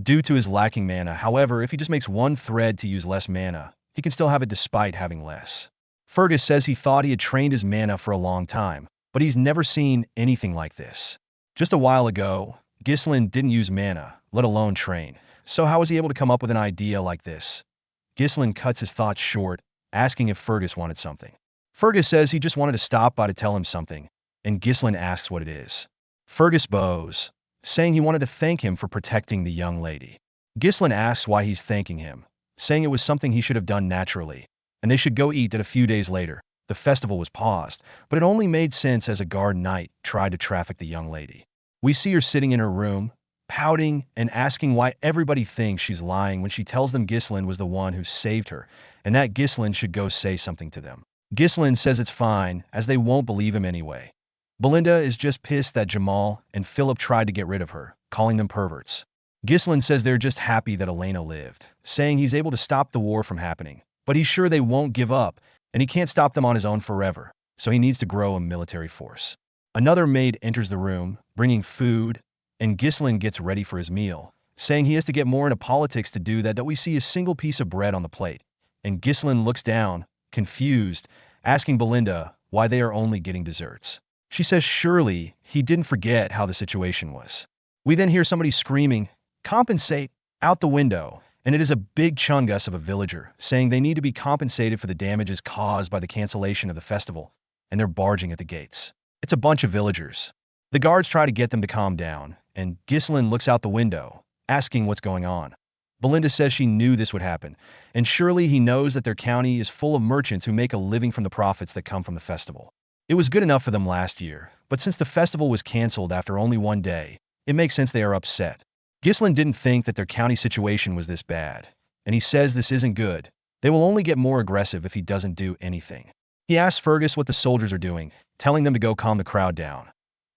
Due to his lacking mana, however, if he just makes one thread to use less mana, he can still have it despite having less. Fergus says he thought he had trained his mana for a long time, but he's never seen anything like this. Just a while ago, Ghislain didn't use mana, let alone train, so how was he able to come up with an idea like this? Ghislain cuts his thoughts short, asking if Fergus wanted something. Fergus says he just wanted to stop by to tell him something, and Ghislain asks what it is. Fergus bows, saying he wanted to thank him for protecting the young lady. Ghislain asks why he's thanking him, saying it was something he should have done naturally, and they should go eat that a few days later. The festival was paused, but it only made sense as a guard knight tried to traffic the young lady. We see her sitting in her room, pouting and asking why everybody thinks she's lying when she tells them Ghislain was the one who saved her, and that Ghislain should go say something to them. Ghislain says it's fine, as they won't believe him anyway. Belinda is just pissed that Jamal and Philip tried to get rid of her, calling them perverts. Ghislain says they're just happy that Elena lived, saying he's able to stop the war from happening, but he's sure they won't give up, and he can't stop them on his own forever, so he needs to grow a military force. Another maid enters the room, bringing food, and Ghislain gets ready for his meal, saying he has to get more into politics to do that we see a single piece of bread on the plate, and Ghislain looks down, confused, asking Belinda why they are only getting desserts. She says surely he didn't forget how the situation was. We then hear somebody screaming, "Compensate!" out the window, and it is a big chungus of a villager, saying they need to be compensated for the damages caused by the cancellation of the festival, and they're barging at the gates. It's a bunch of villagers. The guards try to get them to calm down, and Ghislain looks out the window, asking what's going on. Belinda says she knew this would happen, and surely he knows that their county is full of merchants who make a living from the profits that come from the festival. It was good enough for them last year, but since the festival was canceled after only one day, it makes sense they are upset. Ghislain didn't think that their county situation was this bad, and he says this isn't good. They will only get more aggressive if he doesn't do anything. He asks Fergus what the soldiers are doing, telling them to go calm the crowd down.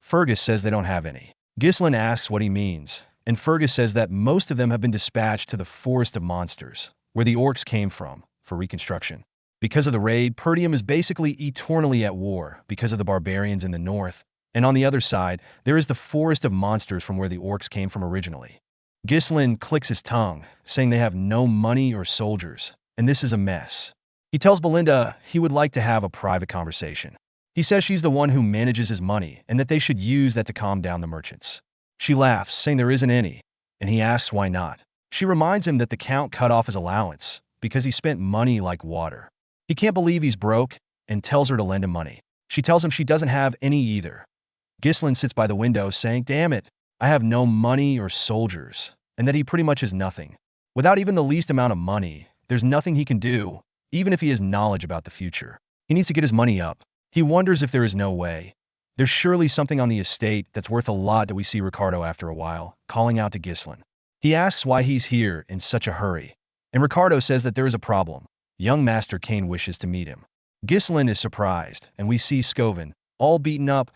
Fergus says they don't have any. Ghislain asks what he means, and Fergus says that most of them have been dispatched to the Forest of Monsters, where the orcs came from, for reconstruction. Because of the raid, Perdium is basically eternally at war because of the barbarians in the north, and on the other side, there is the Forest of Monsters from where the orcs came from originally. Ghislain clicks his tongue, saying they have no money or soldiers, and this is a mess. He tells Belinda he would like to have a private conversation. He says she's the one who manages his money and that they should use that to calm down the merchants. She laughs, saying there isn't any, and he asks why not. She reminds him that the count cut off his allowance because he spent money like water. He can't believe he's broke and tells her to lend him money. She tells him she doesn't have any either. Ghislain sits by the window saying, "Damn it, I have no money or soldiers," and that he pretty much has nothing. Without even the least amount of money, there's nothing he can do, even if he has knowledge about the future. He needs to get his money up. He wonders if there is no way. There's surely something on the estate that's worth a lot that we see Ricardo after a while, calling out to Ghislain. He asks why he's here in such a hurry, and Ricardo says that there is a problem. Young Master Cain wishes to meet him. Ghislain is surprised, and we see Scoven, all beaten up,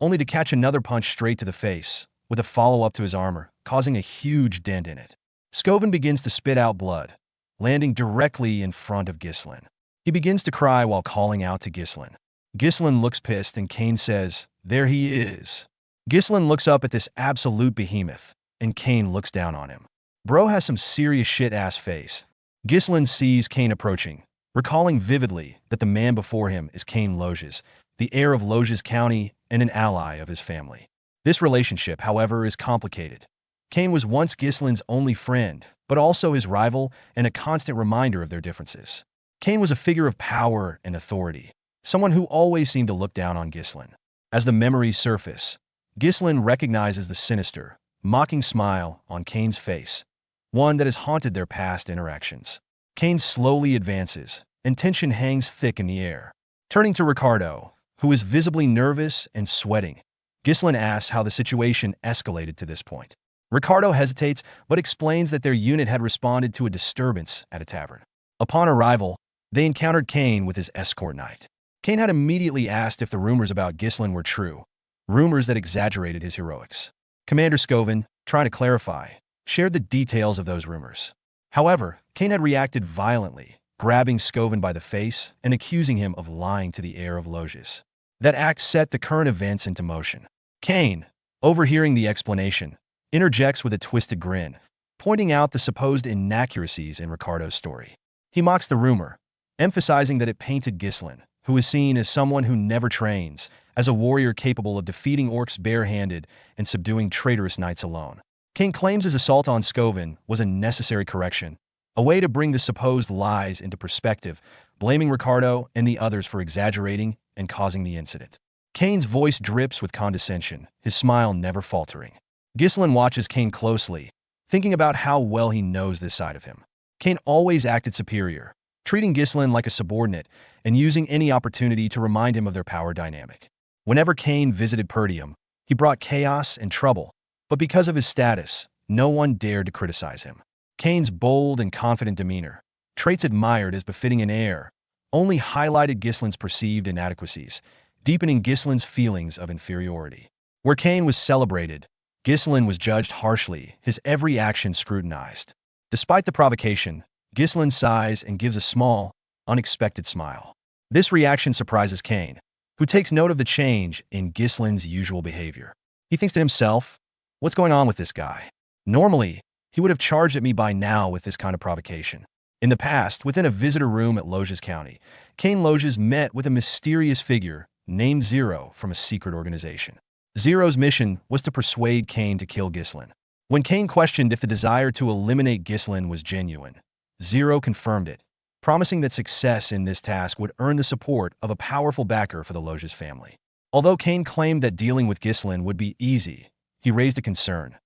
only to catch another punch straight to the face, with a follow-up to his armor, causing a huge dent in it. Scoven begins to spit out blood, landing directly in front of Ghislain. He begins to cry while calling out to Ghislain. Ghislain looks pissed, and Cain says, "There he is." Ghislain looks up at this absolute behemoth, and Cain looks down on him. Bro has some serious shit-ass face. Ghislain sees Cain approaching, recalling vividly that the man before him is Cain Loges, the heir of Loges County and an ally of his family. This relationship, however, is complicated. Cain was once Ghislain's only friend, but also his rival and a constant reminder of their differences. Cain was a figure of power and authority, someone who always seemed to look down on Ghislain. As the memories surface, Ghislain recognizes the sinister, mocking smile on Cain's face, one that has haunted their past interactions. Cain slowly advances, and tension hangs thick in the air. Turning to Ricardo, who is visibly nervous and sweating, Ghislain asks how the situation escalated to this point. Ricardo hesitates, but explains that their unit had responded to a disturbance at a tavern. Upon arrival, they encountered Cain with his escort knight. Cain had immediately asked if the rumors about Ghislain were true, rumors that exaggerated his heroics. Commander Scoven, trying to clarify, shared the details of those rumors. However, Cain had reacted violently, grabbing Scoven by the face and accusing him of lying to the heir of Loges. That act set the current events into motion. Cain, overhearing the explanation, interjects with a twisted grin, pointing out the supposed inaccuracies in Ricardo's story. He mocks the rumor, emphasizing that it painted Ghislain, who is seen as someone who never trains, as a warrior capable of defeating orcs barehanded and subduing traitorous knights alone. Cain claims his assault on Scoven was a necessary correction, a way to bring the supposed lies into perspective, blaming Ricardo and the others for exaggerating and causing the incident. Cain's voice drips with condescension, his smile never faltering. Ghislain watches Cain closely, thinking about how well he knows this side of him. Cain always acted superior, treating Ghislain like a subordinate and using any opportunity to remind him of their power dynamic. Whenever Cain visited Perdium, he brought chaos and trouble, but because of his status, no one dared to criticize him. Cain's bold and confident demeanor, traits admired as befitting an heir, only highlighted Ghislain's perceived inadequacies, deepening Ghislain's feelings of inferiority. Where Cain was celebrated, Ghislain was judged harshly, his every action scrutinized. Despite the provocation, Ghislain sighs and gives a small, unexpected smile. This reaction surprises Cain, who takes note of the change in Ghislain's usual behavior. He thinks to himself, "What's going on with this guy? Normally, he would have charged at me by now with this kind of provocation." In the past, within a visitor room at Loges County, Cain Loges met with a mysterious figure named Zero from a secret organization. Zero's mission was to persuade Cain to kill Ghislain. When Cain questioned if the desire to eliminate Ghislain was genuine, Zero confirmed it, promising that success in this task would earn the support of a powerful backer for the Loges family. Although Cain claimed that dealing with Ghislain would be easy, he raised a concern.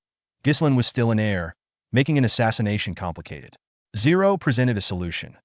Ghislain was still an heir, making an assassination complicated. Zero presented a solution.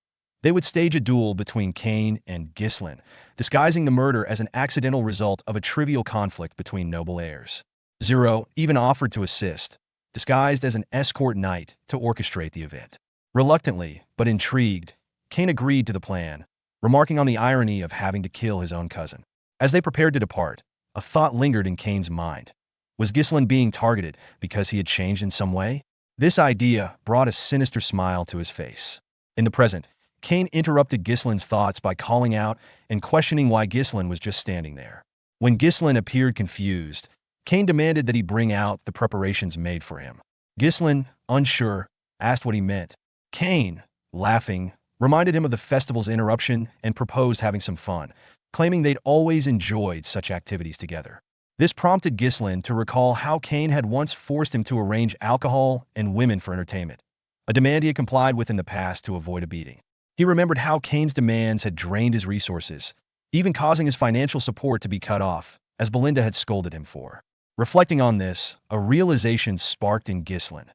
They would stage a duel between Cain and Ghislain, disguising the murder as an accidental result of a trivial conflict between noble heirs. Zero even offered to assist, disguised as an escort knight to orchestrate the event. Reluctantly, but intrigued, Cain agreed to the plan, remarking on the irony of having to kill his own cousin. As they prepared to depart, a thought lingered in Cain's mind. Was Ghislain being targeted because he had changed in some way? This idea brought a sinister smile to his face. In the present, Cain interrupted Ghislain's thoughts by calling out and questioning why Ghislain was just standing there. When Ghislain appeared confused, Cain demanded that he bring out the preparations made for him. Ghislain, unsure, asked what he meant. Cain, laughing, reminded him of the festival's interruption and proposed having some fun, claiming they'd always enjoyed such activities together. This prompted Ghislain to recall how Cain had once forced him to arrange alcohol and women for entertainment, a demand he had complied with in the past to avoid a beating. He remembered how Cain's demands had drained his resources, even causing his financial support to be cut off, as Belinda had scolded him for. Reflecting on this, a realization sparked in Ghislain.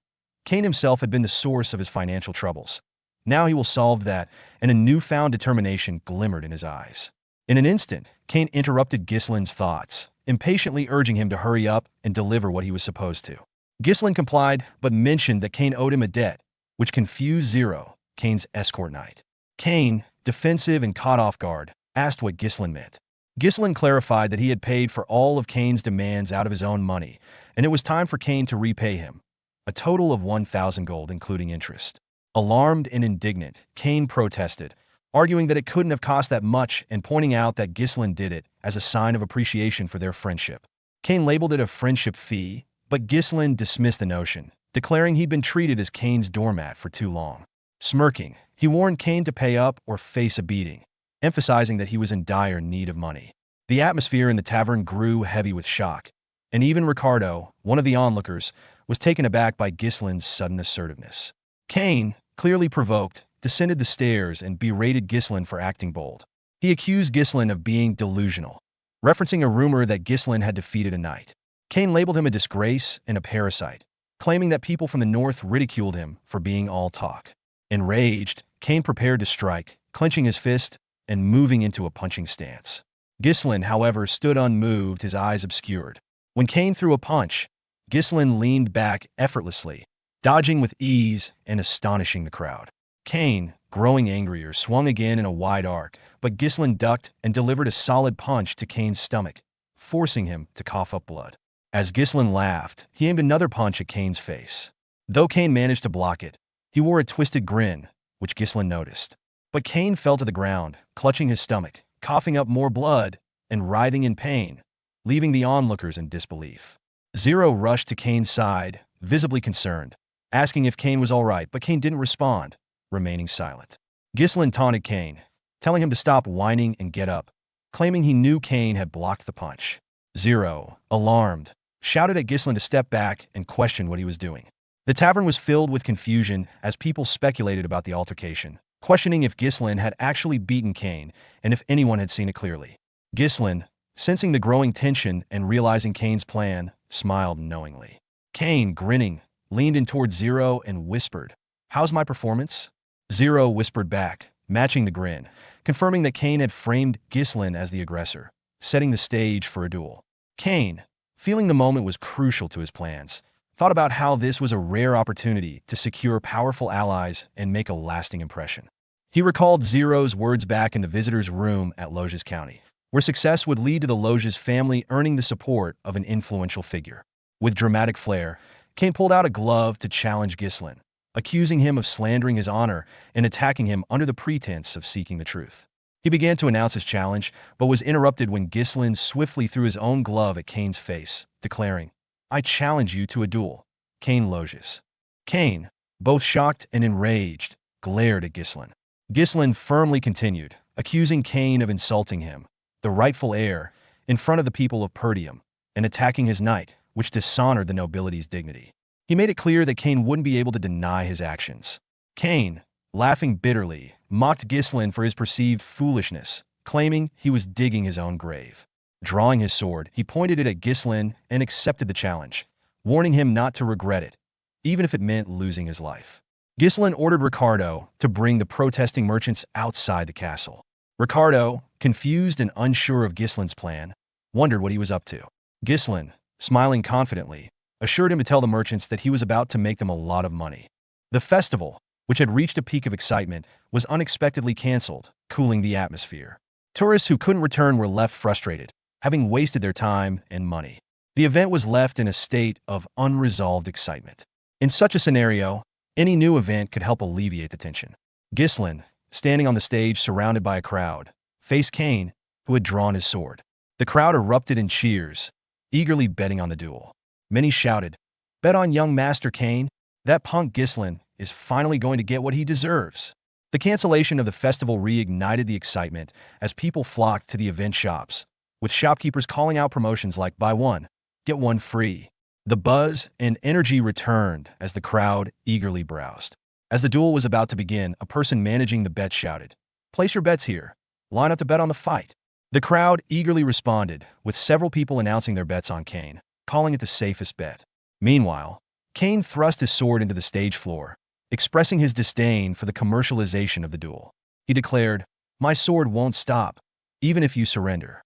Cain himself had been the source of his financial troubles. Now he will solve that, and a newfound determination glimmered in his eyes. In an instant, Cain interrupted Ghislain's thoughts, impatiently urging him to hurry up and deliver what he was supposed to. Ghislain complied, but mentioned that Kane owed him a debt, which confused Zero, Kane's escort knight. Kane, defensive and caught off guard, asked what Ghislain meant. Ghislain clarified that he had paid for all of Kane's demands out of his own money, and it was time for Kane to repay him, a total of 1,000 gold including interest. Alarmed and indignant, Kane protested, arguing that it couldn't have cost that much and pointing out that Ghislain did it as a sign of appreciation for their friendship. Kane labeled it a friendship fee, but Ghislain dismissed the notion, declaring he'd been treated as Kane's doormat for too long. Smirking, he warned Kane to pay up or face a beating, emphasizing that he was in dire need of money. The atmosphere in the tavern grew heavy with shock, and even Ricardo, one of the onlookers, was taken aback by Ghislain's sudden assertiveness. Kane, clearly provoked, descended the stairs and berated Ghislain for acting bold. He accused Ghislain of being delusional, referencing a rumor that Ghislain had defeated a knight. Kane labeled him a disgrace and a parasite, claiming that people from the north ridiculed him for being all talk. Enraged, Kane prepared to strike, clenching his fist and moving into a punching stance. Ghislain, however, stood unmoved, his eyes obscured. When Kane threw a punch, Ghislain leaned back effortlessly, dodging with ease and astonishing the crowd. Kane, growing angrier, swung again in a wide arc, but Ghislain ducked and delivered a solid punch to Kane's stomach, forcing him to cough up blood. As Ghislain laughed, he aimed another punch at Kane's face. Though Kane managed to block it, he wore a twisted grin, which Ghislain noticed. But Kane fell to the ground, clutching his stomach, coughing up more blood, and writhing in pain, leaving the onlookers in disbelief. Zero rushed to Kane's side, visibly concerned, asking if Kane was all right, but Kane didn't respond, remaining silent. Ghislain taunted Kane, telling him to stop whining and get up, claiming he knew Kane had blocked the punch. Zero, alarmed, shouted at Ghislain to step back and question what he was doing. The tavern was filled with confusion as people speculated about the altercation, questioning if Ghislain had actually beaten Kane and if anyone had seen it clearly. Ghislain, sensing the growing tension and realizing Kane's plan, smiled knowingly. Kane, grinning, leaned in toward Zero and whispered, "How's my performance?" Zero whispered back, matching the grin, confirming that Kane had framed Ghislain as the aggressor, setting the stage for a duel. Kane, feeling the moment was crucial to his plans, thought about how this was a rare opportunity to secure powerful allies and make a lasting impression. He recalled Zero's words back in the visitor's room at Loges County, where success would lead to the Loges family earning the support of an influential figure. With dramatic flair, Kane pulled out a glove to challenge Ghislain, accusing him of slandering his honor and attacking him under the pretense of seeking the truth. He began to announce his challenge, but was interrupted when Ghislain swiftly threw his own glove at Kane's face, declaring, "I challenge you to a duel, Kane Loges." Kane, both shocked and enraged, glared at Ghislain. Ghislain firmly continued, accusing Kane of insulting him, the rightful heir, in front of the people of Perdium, and attacking his knight, which dishonored the nobility's dignity. He made it clear that Kane wouldn't be able to deny his actions. Kane, laughing bitterly, mocked Ghislain for his perceived foolishness, claiming he was digging his own grave. Drawing his sword, he pointed it at Ghislain and accepted the challenge, warning him not to regret it, even if it meant losing his life. Ghislain ordered Ricardo to bring the protesting merchants outside the castle. Ricardo, confused and unsure of Ghislain's plan, wondered what he was up to. Ghislain, smiling confidently, assured him to tell the merchants that he was about to make them a lot of money. The festival, which had reached a peak of excitement, was unexpectedly canceled, cooling the atmosphere. Tourists who couldn't return were left frustrated, having wasted their time and money. The event was left in a state of unresolved excitement. In such a scenario, any new event could help alleviate the tension. Ghislain, standing on the stage surrounded by a crowd, faced Kane, who had drawn his sword. The crowd erupted in cheers, eagerly betting on the duel. Many shouted, "Bet on young Master Kane, that punk Ghislain is finally going to get what he deserves." The cancellation of the festival reignited the excitement as people flocked to the event shops, with shopkeepers calling out promotions like "buy one, get one free." The buzz and energy returned as the crowd eagerly browsed. As the duel was about to begin, a person managing the bet shouted, "Place your bets here. Line up to bet on the fight." The crowd eagerly responded, with several people announcing their bets on Kane, calling it the safest bet. Meanwhile, Kane thrust his sword into the stage floor, expressing his disdain for the commercialization of the duel. He declared, "My sword won't stop, even if you surrender."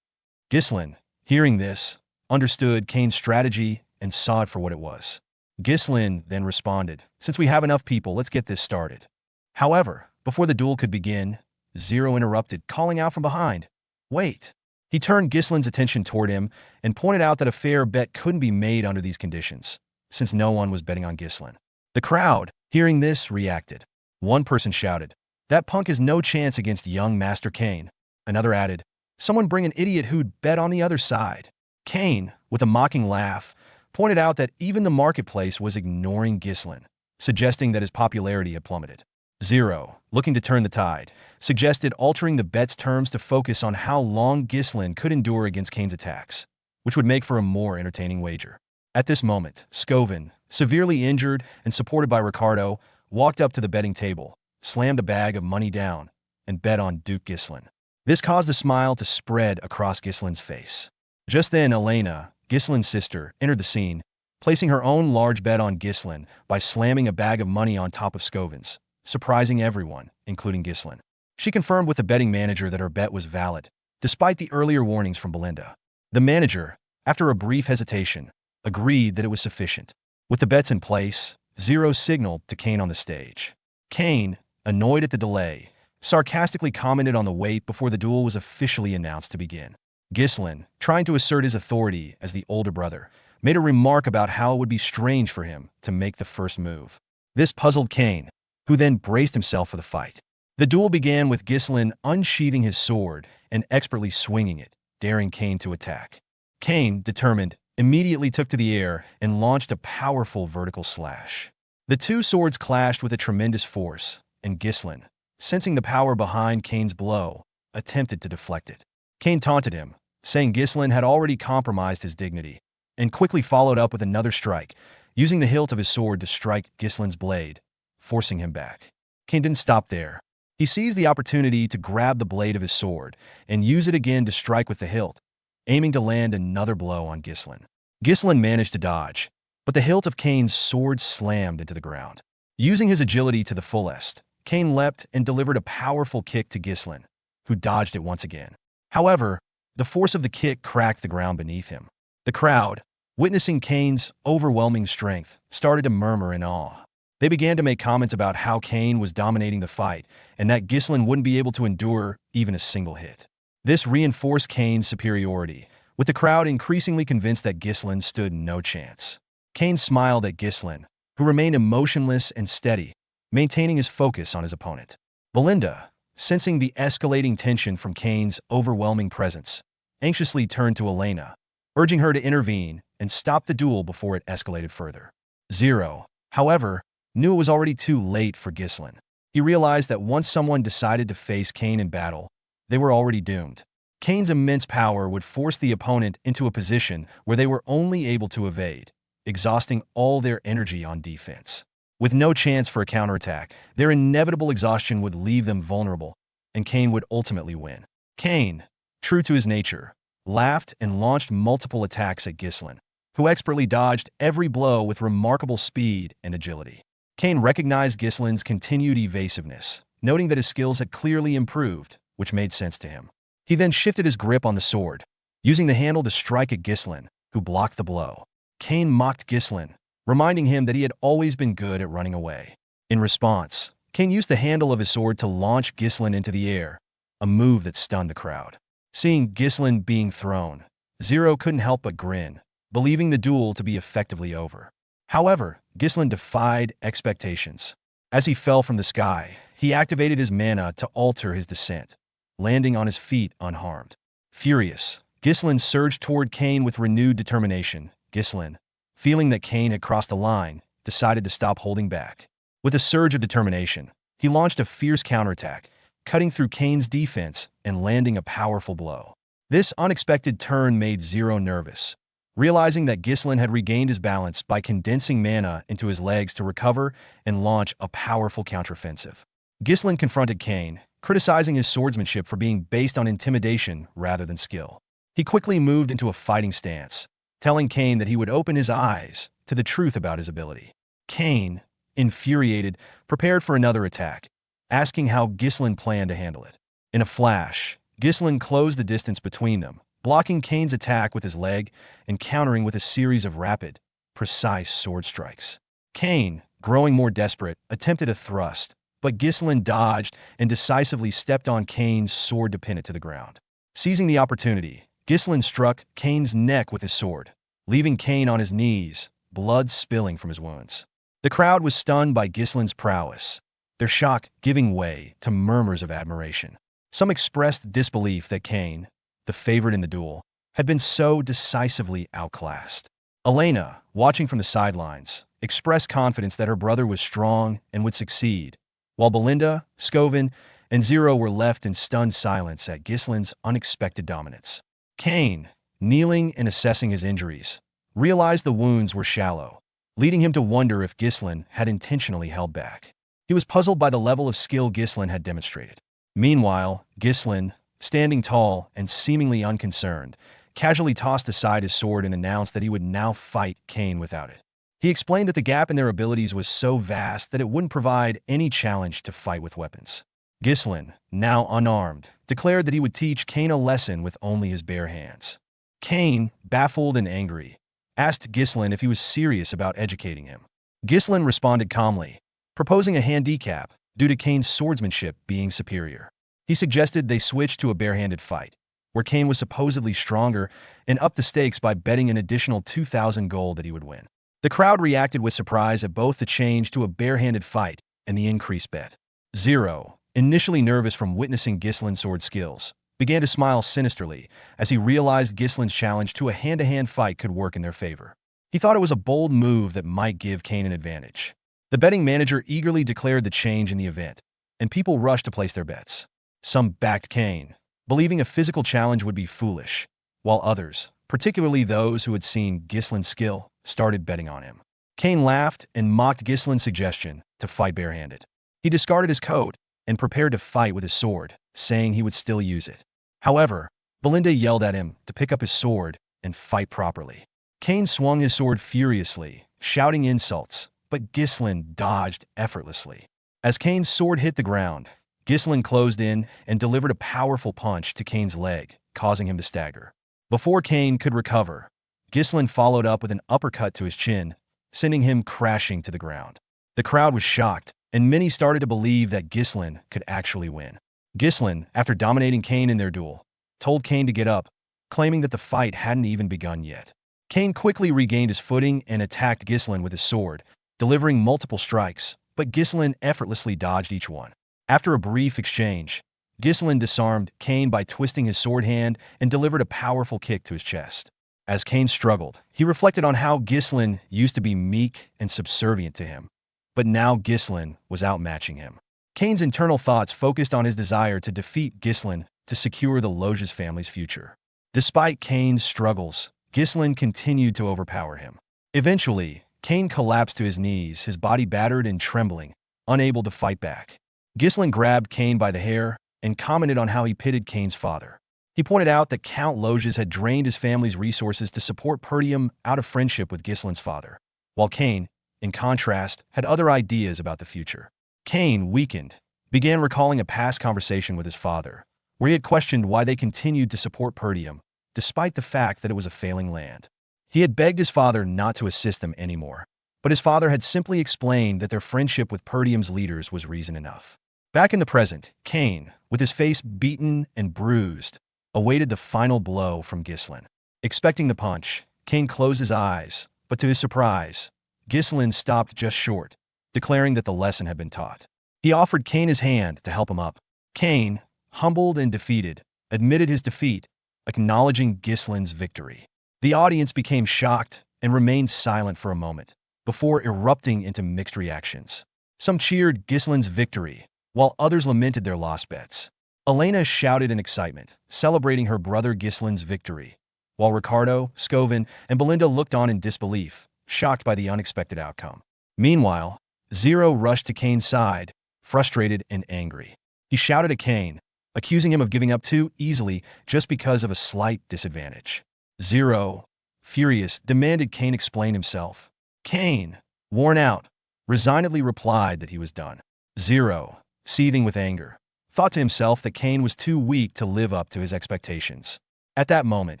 Ghislain, hearing this, understood Kane's strategy and saw it for what it was. Ghislain then responded, "Since we have enough people, let's get this started." However, before the duel could begin, Zero interrupted, calling out from behind, "Wait." He turned Ghislain's attention toward him and pointed out that a fair bet couldn't be made under these conditions, since no one was betting on Ghislain. The crowd, hearing this, reacted. One person shouted, "That punk has no chance against young Master Kane." Another added, "Someone bring an idiot who'd bet on the other side." Kane, with a mocking laugh, pointed out that even the marketplace was ignoring Ghislain, suggesting that his popularity had plummeted. Zero, looking to turn the tide, suggested altering the bet's terms to focus on how long Ghislain could endure against Kane's attacks, which would make for a more entertaining wager. At this moment, Scovin, severely injured and supported by Ricardo, walked up to the betting table, slammed a bag of money down, and bet on Duke Ghislain. This caused a smile to spread across Ghislain's face. Just then, Elena, Ghislain's sister, entered the scene, placing her own large bet on Ghislain by slamming a bag of money on top of Scovin's, surprising everyone, including Ghislain. She confirmed with the betting manager that her bet was valid, despite the earlier warnings from Belinda. The manager, after a brief hesitation, agreed that it was sufficient. With the bets in place, Zero signaled to Kane on the stage. Kane, annoyed at the delay, sarcastically commented on the wait before the duel was officially announced to begin. Ghislain, trying to assert his authority as the older brother, made a remark about how it would be strange for him to make the first move. This puzzled Kane, who then braced himself for the fight. The duel began with Ghislain unsheathing his sword and expertly swinging it, daring Kane to attack. Kane, determined, immediately took to the air and launched a powerful vertical slash. The two swords clashed with a tremendous force, and Ghislain, sensing the power behind Kane's blow, attempted to deflect it. Kane taunted him, saying Ghislain had already compromised his dignity, and quickly followed up with another strike, using the hilt of his sword to strike Ghislain's blade, forcing him back. Kane didn't stop there. He seized the opportunity to grab the blade of his sword and use it again to strike with the hilt, aiming to land another blow on Ghislain. Ghislain managed to dodge, but the hilt of Kane's sword slammed into the ground. Using his agility to the fullest, Kane leapt and delivered a powerful kick to Ghislain, who dodged it once again. However, the force of the kick cracked the ground beneath him. The crowd, witnessing Kane's overwhelming strength, started to murmur in awe. They began to make comments about how Kane was dominating the fight and that Ghislain wouldn't be able to endure even a single hit. This reinforced Kane's superiority, with the crowd increasingly convinced that Ghislain stood no chance. Kane smiled at Ghislain, who remained emotionless and steady, maintaining his focus on his opponent. Belinda, sensing the escalating tension from Kane's overwhelming presence, anxiously turned to Elena, urging her to intervene and stop the duel before it escalated further. Zero, however, knew it was already too late for Ghislain. He realized that once someone decided to face Kane in battle, they were already doomed. Kane's immense power would force the opponent into a position where they were only able to evade, exhausting all their energy on defense. With no chance for a counterattack, their inevitable exhaustion would leave them vulnerable, and Kane would ultimately win. Kane, true to his nature, laughed and launched multiple attacks at Ghislain, who expertly dodged every blow with remarkable speed and agility. Kane recognized Ghislain's continued evasiveness, noting that his skills had clearly improved, which made sense to him. He then shifted his grip on the sword, using the handle to strike at Ghislain, who blocked the blow. Kane mocked Ghislain, reminding him that he had always been good at running away. In response, Kane used the handle of his sword to launch Ghislain into the air, a move that stunned the crowd. Seeing Ghislain being thrown, Zero couldn't help but grin, believing the duel to be effectively over. However, Ghislain defied expectations. As he fell from the sky, he activated his mana to alter his descent, landing on his feet unharmed. Furious, Ghislain surged toward Kane with renewed determination. Ghislain, feeling that Kane had crossed a line, decided to stop holding back. With a surge of determination, he launched a fierce counterattack, cutting through Kane's defense and landing a powerful blow. This unexpected turn made Zero nervous, realizing that Ghislain had regained his balance by condensing mana into his legs to recover and launch a powerful counteroffensive. Ghislain confronted Kane, criticizing his swordsmanship for being based on intimidation rather than skill. He quickly moved into a fighting stance, telling Kane that he would open his eyes to the truth about his ability. Kane, infuriated, prepared for another attack, asking how Ghislain planned to handle it. In a flash, Ghislain closed the distance between them, blocking Kane's attack with his leg and countering with a series of rapid, precise sword strikes. Cain, growing more desperate, attempted a thrust, but Ghislain dodged and decisively stepped on Cain's sword to pin it to the ground. Seizing the opportunity, Ghislain struck Cain's neck with his sword, leaving Cain on his knees, blood spilling from his wounds. The crowd was stunned by Ghislain's prowess, their shock giving way to murmurs of admiration. Some expressed disbelief that Cain, the favorite in the duel, had been so decisively outclassed. Elena, watching from the sidelines, expressed confidence that her brother was strong and would succeed, while Belinda, Scovin, and Zero were left in stunned silence at Ghislain's unexpected dominance. Cain, kneeling and assessing his injuries, realized the wounds were shallow, leading him to wonder if Ghislain had intentionally held back. He was puzzled by the level of skill Ghislain had demonstrated. Meanwhile, Ghislain, standing tall and seemingly unconcerned, casually tossed aside his sword and announced that he would now fight Cain without it. He explained that the gap in their abilities was so vast that it wouldn't provide any challenge to fight with weapons. Ghislain, now unarmed, declared that he would teach Cain a lesson with only his bare hands. Cain, baffled and angry, asked Ghislain if he was serious about educating him. Ghislain responded calmly, proposing a handicap due to Cain's swordsmanship being superior. He suggested they switch to a barehanded fight, where Cain was supposedly stronger, and upped the stakes by betting an additional 2,000 gold that he would win. The crowd reacted with surprise at both the change to a barehanded fight and the increased bet. Zero, initially nervous from witnessing Ghislain's sword skills, began to smile sinisterly as he realized Ghislain's challenge to a hand-to-hand fight could work in their favor. He thought it was a bold move that might give Cain an advantage. The betting manager eagerly declared the change in the event, and people rushed to place their bets. Some backed Cain, believing a physical challenge would be foolish, while others, particularly those who had seen Ghislain's skill, started betting on him. Cain laughed and mocked Ghislain's suggestion to fight barehanded. He discarded his coat and prepared to fight with his sword, saying he would still use it. However, Belinda yelled at him to pick up his sword and fight properly. Cain swung his sword furiously, shouting insults, but Ghislain dodged effortlessly. As Cain's sword hit the ground, Ghislain closed in and delivered a powerful punch to Cain's leg, causing him to stagger. Before Cain could recover, Ghislain followed up with an uppercut to his chin, sending him crashing to the ground. The crowd was shocked, and many started to believe that Ghislain could actually win. Ghislain, after dominating Cain in their duel, told Cain to get up, claiming that the fight hadn't even begun yet. Cain quickly regained his footing and attacked Ghislain with his sword, delivering multiple strikes, but Ghislain effortlessly dodged each one. After a brief exchange, Ghislain disarmed Cain by twisting his sword hand and delivered a powerful kick to his chest. As Cain struggled, he reflected on how Ghislain used to be meek and subservient to him, but now Ghislain was outmatching him. Cain's internal thoughts focused on his desire to defeat Ghislain to secure the Logis family's future. Despite Cain's struggles, Ghislain continued to overpower him. Eventually, Cain collapsed to his knees, his body battered and trembling, unable to fight back. Ghislain grabbed Cain by the hair and commented on how he pitied Cain's father. He pointed out that Count Logis had drained his family's resources to support Perdium out of friendship with Ghislain's father, while Cain, in contrast, had other ideas about the future. Cain, weakened, began recalling a past conversation with his father, where he had questioned why they continued to support Perdium, despite the fact that it was a failing land. He had begged his father not to assist them anymore, but his father had simply explained that their friendship with Perdium's leaders was reason enough. Back in the present, Cain, with his face beaten and bruised, awaited the final blow from Ghislain. Expecting the punch, Cain closed his eyes, but to his surprise, Ghislain stopped just short, declaring that the lesson had been taught. He offered Cain his hand to help him up. Cain, humbled and defeated, admitted his defeat, acknowledging Ghislain's victory. The audience became shocked and remained silent for a moment, before erupting into mixed reactions. Some cheered Ghislain's victory, while others lamented their lost bets. Elena shouted in excitement, celebrating her brother Ghislain's victory, while Ricardo, Scovin, and Belinda looked on in disbelief, shocked by the unexpected outcome. Meanwhile, Zero rushed to Cain's side, frustrated and angry. He shouted at Cain, accusing him of giving up too easily just because of a slight disadvantage. Zero, furious, demanded Cain explain himself. Cain, worn out, resignedly replied that he was done. Zero, seething with anger, thought to himself that Cain was too weak to live up to his expectations. At that moment,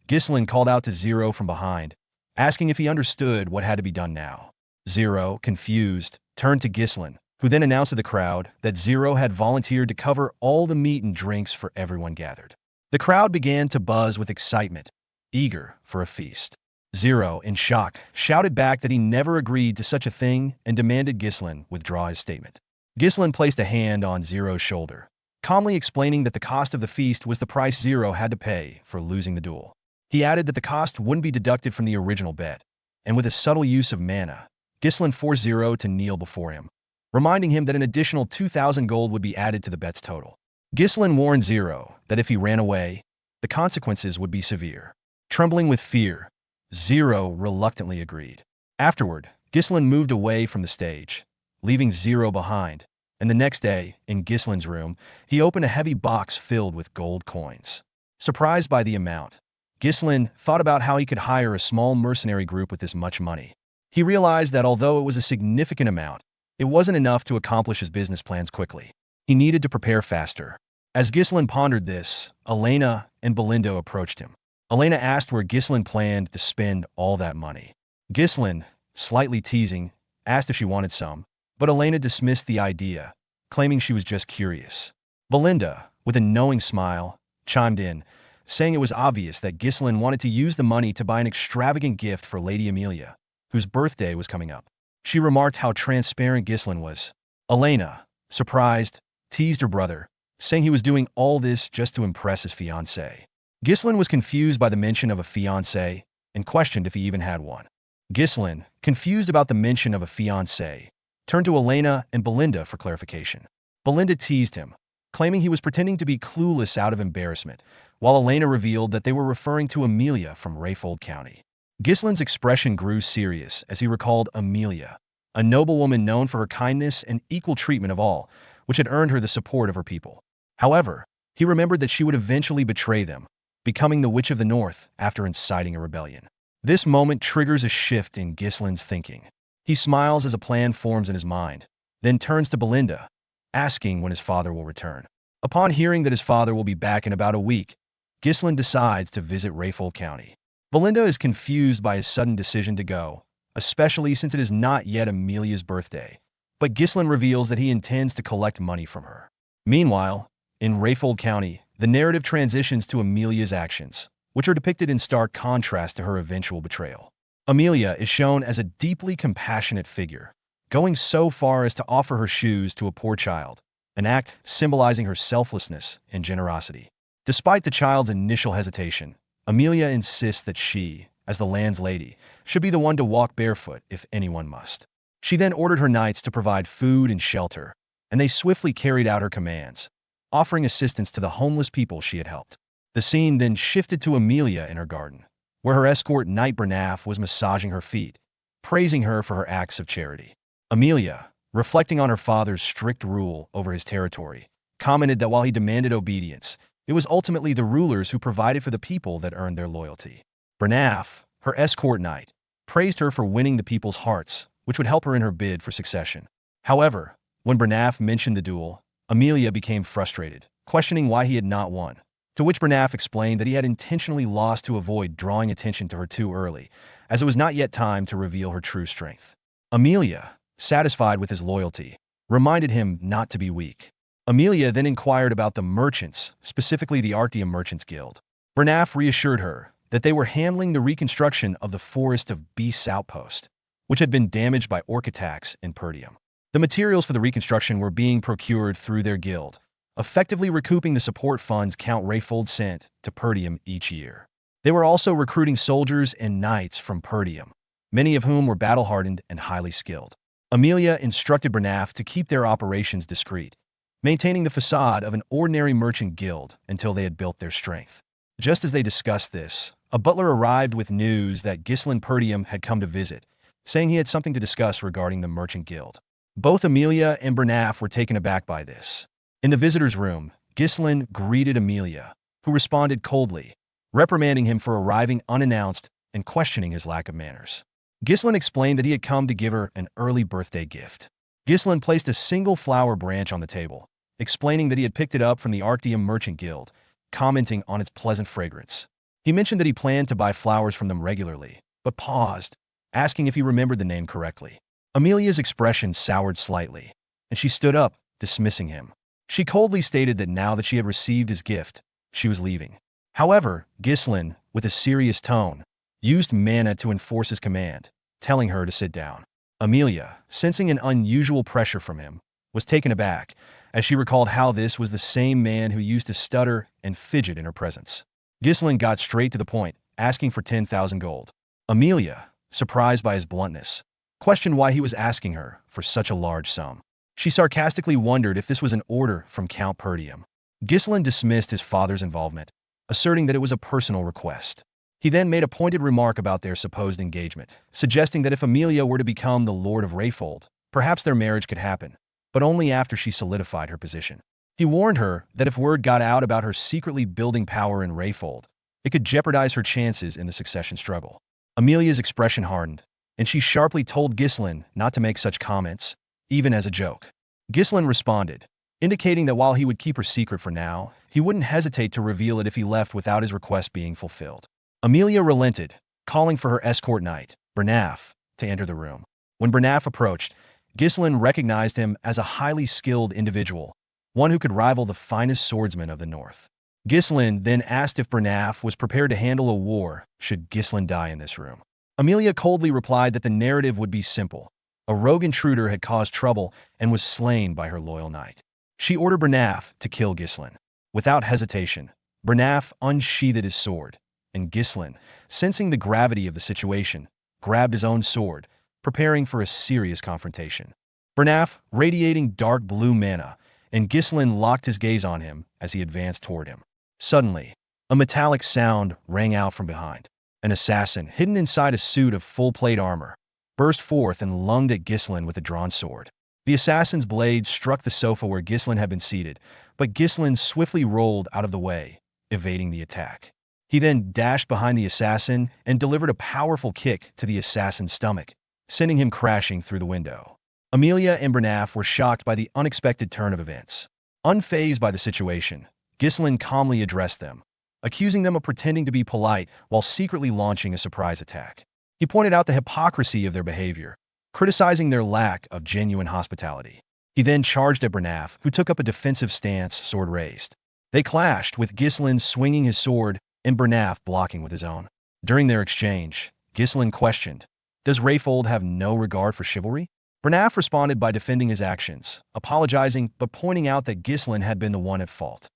Ghislain called out to Zero from behind, asking if he understood what had to be done now. Zero, confused, turned to Ghislain, who then announced to the crowd that Zero had volunteered to cover all the meat and drinks for everyone gathered. The crowd began to buzz with excitement, eager for a feast. Zero, in shock, shouted back that he never agreed to such a thing and demanded Ghislain withdraw his statement. Ghislain placed a hand on Zero's shoulder, calmly explaining that the cost of the feast was the price Zero had to pay for losing the duel. He added that the cost wouldn't be deducted from the original bet, and with a subtle use of mana, Ghislain forced Zero to kneel before him, reminding him that an additional 2,000 gold would be added to the bet's total. Ghislain warned Zero that if he ran away, the consequences would be severe. Trembling with fear, Zero reluctantly agreed. Afterward, Ghislain moved away from the stage, leaving Zero behind, and the next day, in Ghislain's room, he opened a heavy box filled with gold coins. Surprised by the amount, Ghislain thought about how he could hire a small mercenary group with this much money. He realized that although it was a significant amount, it wasn't enough to accomplish his business plans quickly. He needed to prepare faster. As Ghislain pondered this, Elena and Belinda approached him. Elena asked where Ghislain planned to spend all that money. Ghislain, slightly teasing, asked if she wanted some, but Elena dismissed the idea, claiming she was just curious. Belinda, with a knowing smile, chimed in, saying it was obvious that Ghislain wanted to use the money to buy an extravagant gift for Lady Amelia, whose birthday was coming up. She remarked how transparent Ghislain was. Elena, surprised, teased her brother, saying he was doing all this just to impress his fiancée. Ghislain was confused by the mention of a fiancé and questioned if he even had one. Ghislain, confused about the mention of a fiancé, turned to Elena and Belinda for clarification. Belinda teased him, claiming he was pretending to be clueless out of embarrassment, while Elena revealed that they were referring to Amelia from Rayfold County. Ghislain's expression grew serious as he recalled Amelia, a noblewoman known for her kindness and equal treatment of all, which had earned her the support of her people. However, he remembered that she would eventually betray them, becoming the Witch of the North after inciting a rebellion. This moment triggers a shift in Ghislain's thinking. He smiles as a plan forms in his mind, then turns to Belinda, asking when his father will return. Upon hearing that his father will be back in about a week, Ghislain decides to visit Rayfold County. Belinda is confused by his sudden decision to go, especially since it is not yet Amelia's birthday, but Ghislain reveals that he intends to collect money from her. Meanwhile, in Rayfold County, the narrative transitions to Amelia's actions, which are depicted in stark contrast to her eventual betrayal. Amelia is shown as a deeply compassionate figure, going so far as to offer her shoes to a poor child, an act symbolizing her selflessness and generosity. Despite the child's initial hesitation, Amelia insists that she, as the land's lady, should be the one to walk barefoot if anyone must. She then ordered her knights to provide food and shelter, and they swiftly carried out her commands, offering assistance to the homeless people she had helped. The scene then shifted to Amelia in her garden, where her escort Knight Bernaf was massaging her feet, praising her for her acts of charity. Amelia, reflecting on her father's strict rule over his territory, commented that while he demanded obedience, it was ultimately the rulers who provided for the people that earned their loyalty. Bernaf, her escort knight, praised her for winning the people's hearts, which would help her in her bid for succession. However, when Bernaf mentioned the duel, Amelia became frustrated, questioning why he had not won, to which Bernaf explained that he had intentionally lost to avoid drawing attention to her too early, as it was not yet time to reveal her true strength. Amelia, satisfied with his loyalty, reminded him not to be weak. Amelia then inquired about the merchants, specifically the Arctium Merchants Guild. Bernaf reassured her that they were handling the reconstruction of the Forest of Beasts outpost, which had been damaged by orc attacks in Perdium. The materials for the reconstruction were being procured through their guild, effectively recouping the support funds Count Rayfold sent to Perdium each year. They were also recruiting soldiers and knights from Perdium, many of whom were battle-hardened and highly skilled. Amelia instructed Bernaf to keep their operations discreet, maintaining the facade of an ordinary merchant guild until they had built their strength. Just as they discussed this, a butler arrived with news that Ghislain Perdium had come to visit, saying he had something to discuss regarding the merchant guild. Both Amelia and Bernaf were taken aback by this. In the visitor's room, Ghislain greeted Amelia, who responded coldly, reprimanding him for arriving unannounced and questioning his lack of manners. Ghislain explained that he had come to give her an early birthday gift. Ghislain placed a single flower branch on the table, explaining that he had picked it up from the Arctium Merchant Guild, commenting on its pleasant fragrance. He mentioned that he planned to buy flowers from them regularly, but paused, asking if he remembered the name correctly. Amelia's expression soured slightly, and she stood up, dismissing him. She coldly stated that now that she had received his gift, she was leaving. However, Ghislain, with a serious tone, used mana to enforce his command, telling her to sit down. Amelia, sensing an unusual pressure from him, was taken aback, as she recalled how this was the same man who used to stutter and fidget in her presence. Ghislain got straight to the point, asking for 10,000 gold. Amelia, surprised by his bluntness, questioned why he was asking her for such a large sum. She sarcastically wondered if this was an order from Count Perdium. Ghislain dismissed his father's involvement, asserting that it was a personal request. He then made a pointed remark about their supposed engagement, suggesting that if Amelia were to become the Lord of Rayfold, perhaps their marriage could happen, but only after she solidified her position. He warned her that if word got out about her secretly building power in Rayfold, it could jeopardize her chances in the succession struggle. Amelia's expression hardened, and she sharply told Ghislain not to make such comments, even as a joke. Ghislain responded, indicating that while he would keep her secret for now, he wouldn't hesitate to reveal it if he left without his request being fulfilled. Amelia relented, calling for her escort knight, Bernaf, to enter the room. When Bernaf approached, Ghislain recognized him as a highly skilled individual, one who could rival the finest swordsman of the north. Ghislain then asked if Bernaf was prepared to handle a war should Ghislain die in this room. Amelia coldly replied that the narrative would be simple. A rogue intruder had caused trouble and was slain by her loyal knight. She ordered Bernaf to kill Ghislain. Without hesitation, Bernaf unsheathed his sword, and Ghislain, sensing the gravity of the situation, grabbed his own sword, preparing for a serious confrontation. Bernaf radiating dark blue mana, and Ghislain locked his gaze on him as he advanced toward him. Suddenly, a metallic sound rang out from behind. An assassin, hidden inside a suit of full-plate armor, burst forth and lunged at Ghislain with a drawn sword. The assassin's blade struck the sofa where Ghislain had been seated, but Ghislain swiftly rolled out of the way, evading the attack. He then dashed behind the assassin and delivered a powerful kick to the assassin's stomach, sending him crashing through the window. Amelia and Bernaf were shocked by the unexpected turn of events. Unfazed by the situation, Ghislain calmly addressed them, accusing them of pretending to be polite while secretly launching a surprise attack. He pointed out the hypocrisy of their behavior, criticizing their lack of genuine hospitality. He then charged at Bernaf, who took up a defensive stance, sword raised. They clashed, with Ghislain swinging his sword and Bernaf blocking with his own. During their exchange, Ghislain questioned, "Does Rayfold have no regard for chivalry?" Bernaf responded by defending his actions, apologizing but pointing out that Ghislain had been the one at fault.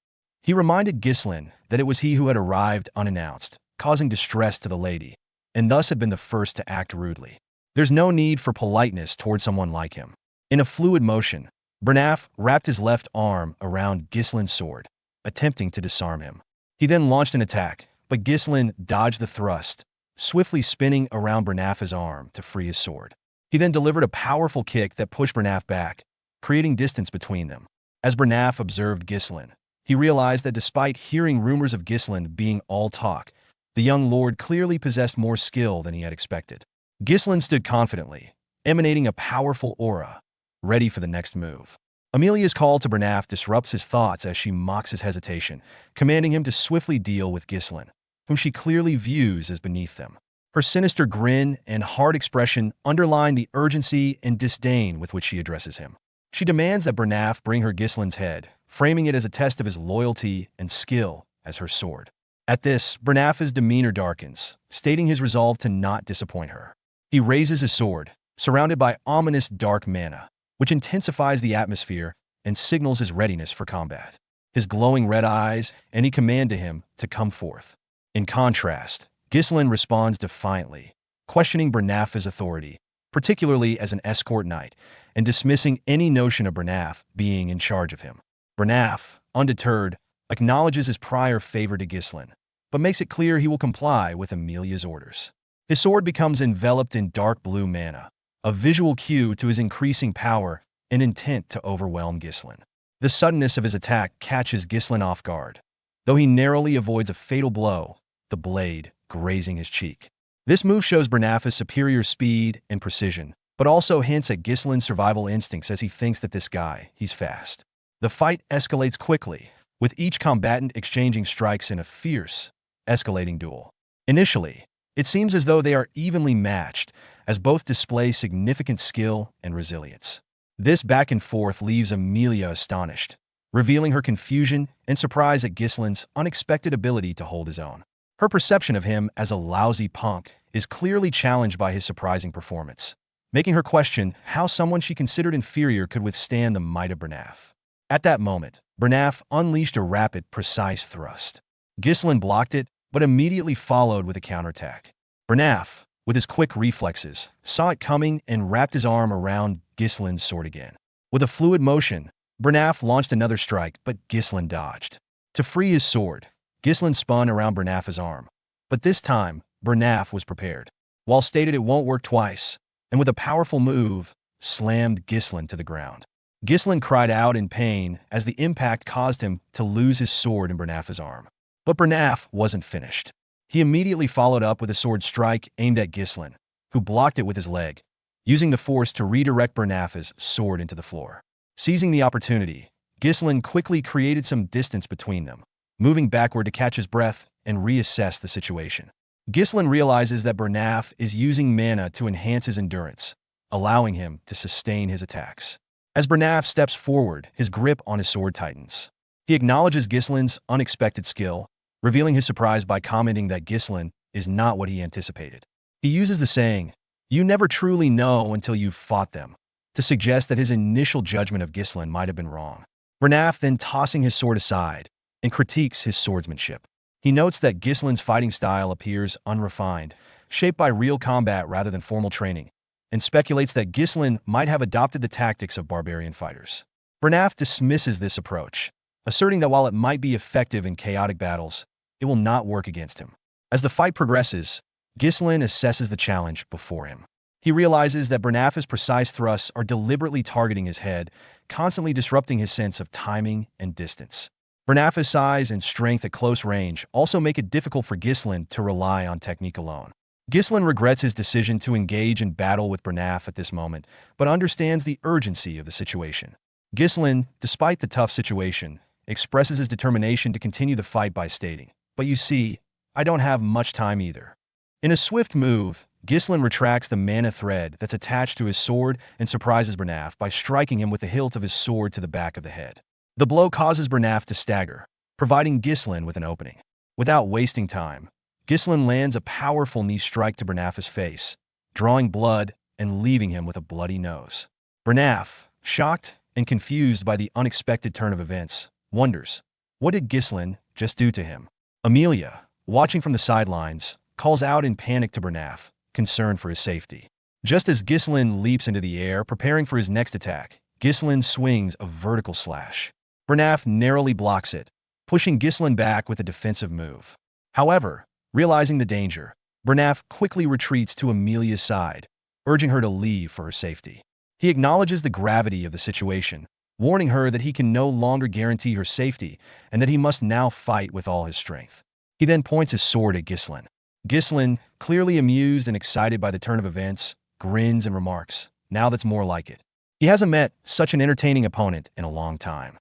He reminded Ghislain that it was he who had arrived unannounced, causing distress to the lady, and thus had been the first to act rudely. There's no need for politeness toward someone like him. In a fluid motion, Bernaf wrapped his left arm around Ghislain's sword, attempting to disarm him. He then launched an attack, but Ghislain dodged the thrust, swiftly spinning around Bernaf's arm to free his sword. He then delivered a powerful kick that pushed Bernaf back, creating distance between them. As Bernaf observed Ghislain, he realized that despite hearing rumors of Ghislain being all talk, the young lord clearly possessed more skill than he had expected. Ghislain stood confidently, emanating a powerful aura, ready for the next move. Amelia's call to Bernaf disrupts his thoughts as she mocks his hesitation, commanding him to swiftly deal with Ghislain, whom she clearly views as beneath them. Her sinister grin and hard expression underline the urgency and disdain with which she addresses him. She demands that Bernaf bring her Ghislain's head, framing it as a test of his loyalty and skill as her sword. At this, Bernaf's demeanor darkens, stating his resolve to not disappoint her. He raises his sword, surrounded by ominous dark mana, which intensifies the atmosphere and signals his readiness for combat. His glowing red eyes and he command to him to come forth. In contrast, Ghislain responds defiantly, questioning Bernaf's authority, particularly as an escort knight, and dismissing any notion of Bernaf being in charge of him. Bernaf, undeterred, acknowledges his prior favor to Ghislain, but makes it clear he will comply with Amelia's orders. His sword becomes enveloped in dark blue mana, a visual cue to his increasing power and intent to overwhelm Ghislain. The suddenness of his attack catches Ghislain off guard, though he narrowly avoids a fatal blow, the blade grazing his cheek. This move shows Bernaf's superior speed and precision, but also hints at Ghislain's survival instincts as he thinks that this guy, he's fast. The fight escalates quickly, with each combatant exchanging strikes in a fierce, escalating duel. Initially, It seems as though they are evenly matched, as both display significant skill and resilience. This back and forth leaves Amelia astonished, revealing her confusion and surprise at Ghislain's unexpected ability to hold his own. Her perception of him as a lousy punk is clearly challenged by his surprising performance, making her question how someone she considered inferior could withstand the might of Bernaf. At that moment, Bernaf unleashed a rapid, precise thrust. Ghislain blocked it, but immediately followed with a counterattack. Bernaf, with his quick reflexes, saw it coming and wrapped his arm around Ghislain's sword again. With a fluid motion, Bernaf launched another strike, but Ghislain dodged. To free his sword, Ghislain spun around Bernaf's arm, but this time, Bernaf was prepared. Wall stated it won't work twice, and with a powerful move, slammed Ghislain to the ground. Ghislain cried out in pain as the impact caused him to lose his sword in Bernaf's arm. But Bernaf wasn't finished. He immediately followed up with a sword strike aimed at Ghislain, who blocked it with his leg, using the force to redirect Bernaf's sword into the floor. Seizing the opportunity, Ghislain quickly created some distance between them, moving backward to catch his breath and reassess the situation. Ghislain realizes that Bernaf is using mana to enhance his endurance, allowing him to sustain his attacks. As Bernaf steps forward, his grip on his sword tightens. He acknowledges Ghislain's unexpected skill, revealing his surprise by commenting that Ghislain is not what he anticipated. He uses the saying, "You never truly know until you've fought them," to suggest that his initial judgment of Ghislain might have been wrong. Bernaf then tossing his sword aside and critiques his swordsmanship. He notes that Ghislain's fighting style appears unrefined, shaped by real combat rather than formal training, and speculates that Ghislain might have adopted the tactics of barbarian fighters. Bernaf dismisses this approach, asserting that while it might be effective in chaotic battles, it will not work against him. As the fight progresses, Ghislain assesses the challenge before him. He realizes that Bernaf's precise thrusts are deliberately targeting his head, constantly disrupting his sense of timing and distance. Bernaf's size and strength at close range also make it difficult for Ghislain to rely on technique alone. Ghislain regrets his decision to engage in battle with Bernaf at this moment, but understands the urgency of the situation. Ghislain, despite the tough situation, expresses his determination to continue the fight by stating, "But you see, I don't have much time either." In a swift move, Ghislain retracts the mana thread that's attached to his sword and surprises Bernaf by striking him with the hilt of his sword to the back of the head. The blow causes Bernaf to stagger, providing Ghislain with an opening. Without wasting time, Ghislain lands a powerful knee strike to Bernaf's face, drawing blood and leaving him with a bloody nose. Bernaf, shocked and confused by the unexpected turn of events, wonders, what did Ghislain just do to him? Amelia, watching from the sidelines, calls out in panic to Bernaf, concerned for his safety. Just as Ghislain leaps into the air, preparing for his next attack, Ghislain swings a vertical slash. Bernaf narrowly blocks it, pushing Ghislain back with a defensive move. However, realizing the danger, Bernaf quickly retreats to Amelia's side, urging her to leave for her safety. He acknowledges the gravity of the situation, warning her that he can no longer guarantee her safety and that he must now fight with all his strength. He then points his sword at Ghislain. Ghislain, clearly amused and excited by the turn of events, grins and remarks, "Now that's more like it." He hasn't met such an entertaining opponent in a long time.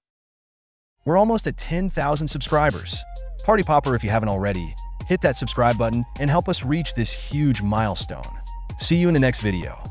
We're almost at 10,000 subscribers. Party popper if you haven't already. Hit that subscribe button and help us reach this huge milestone. See you in the next video.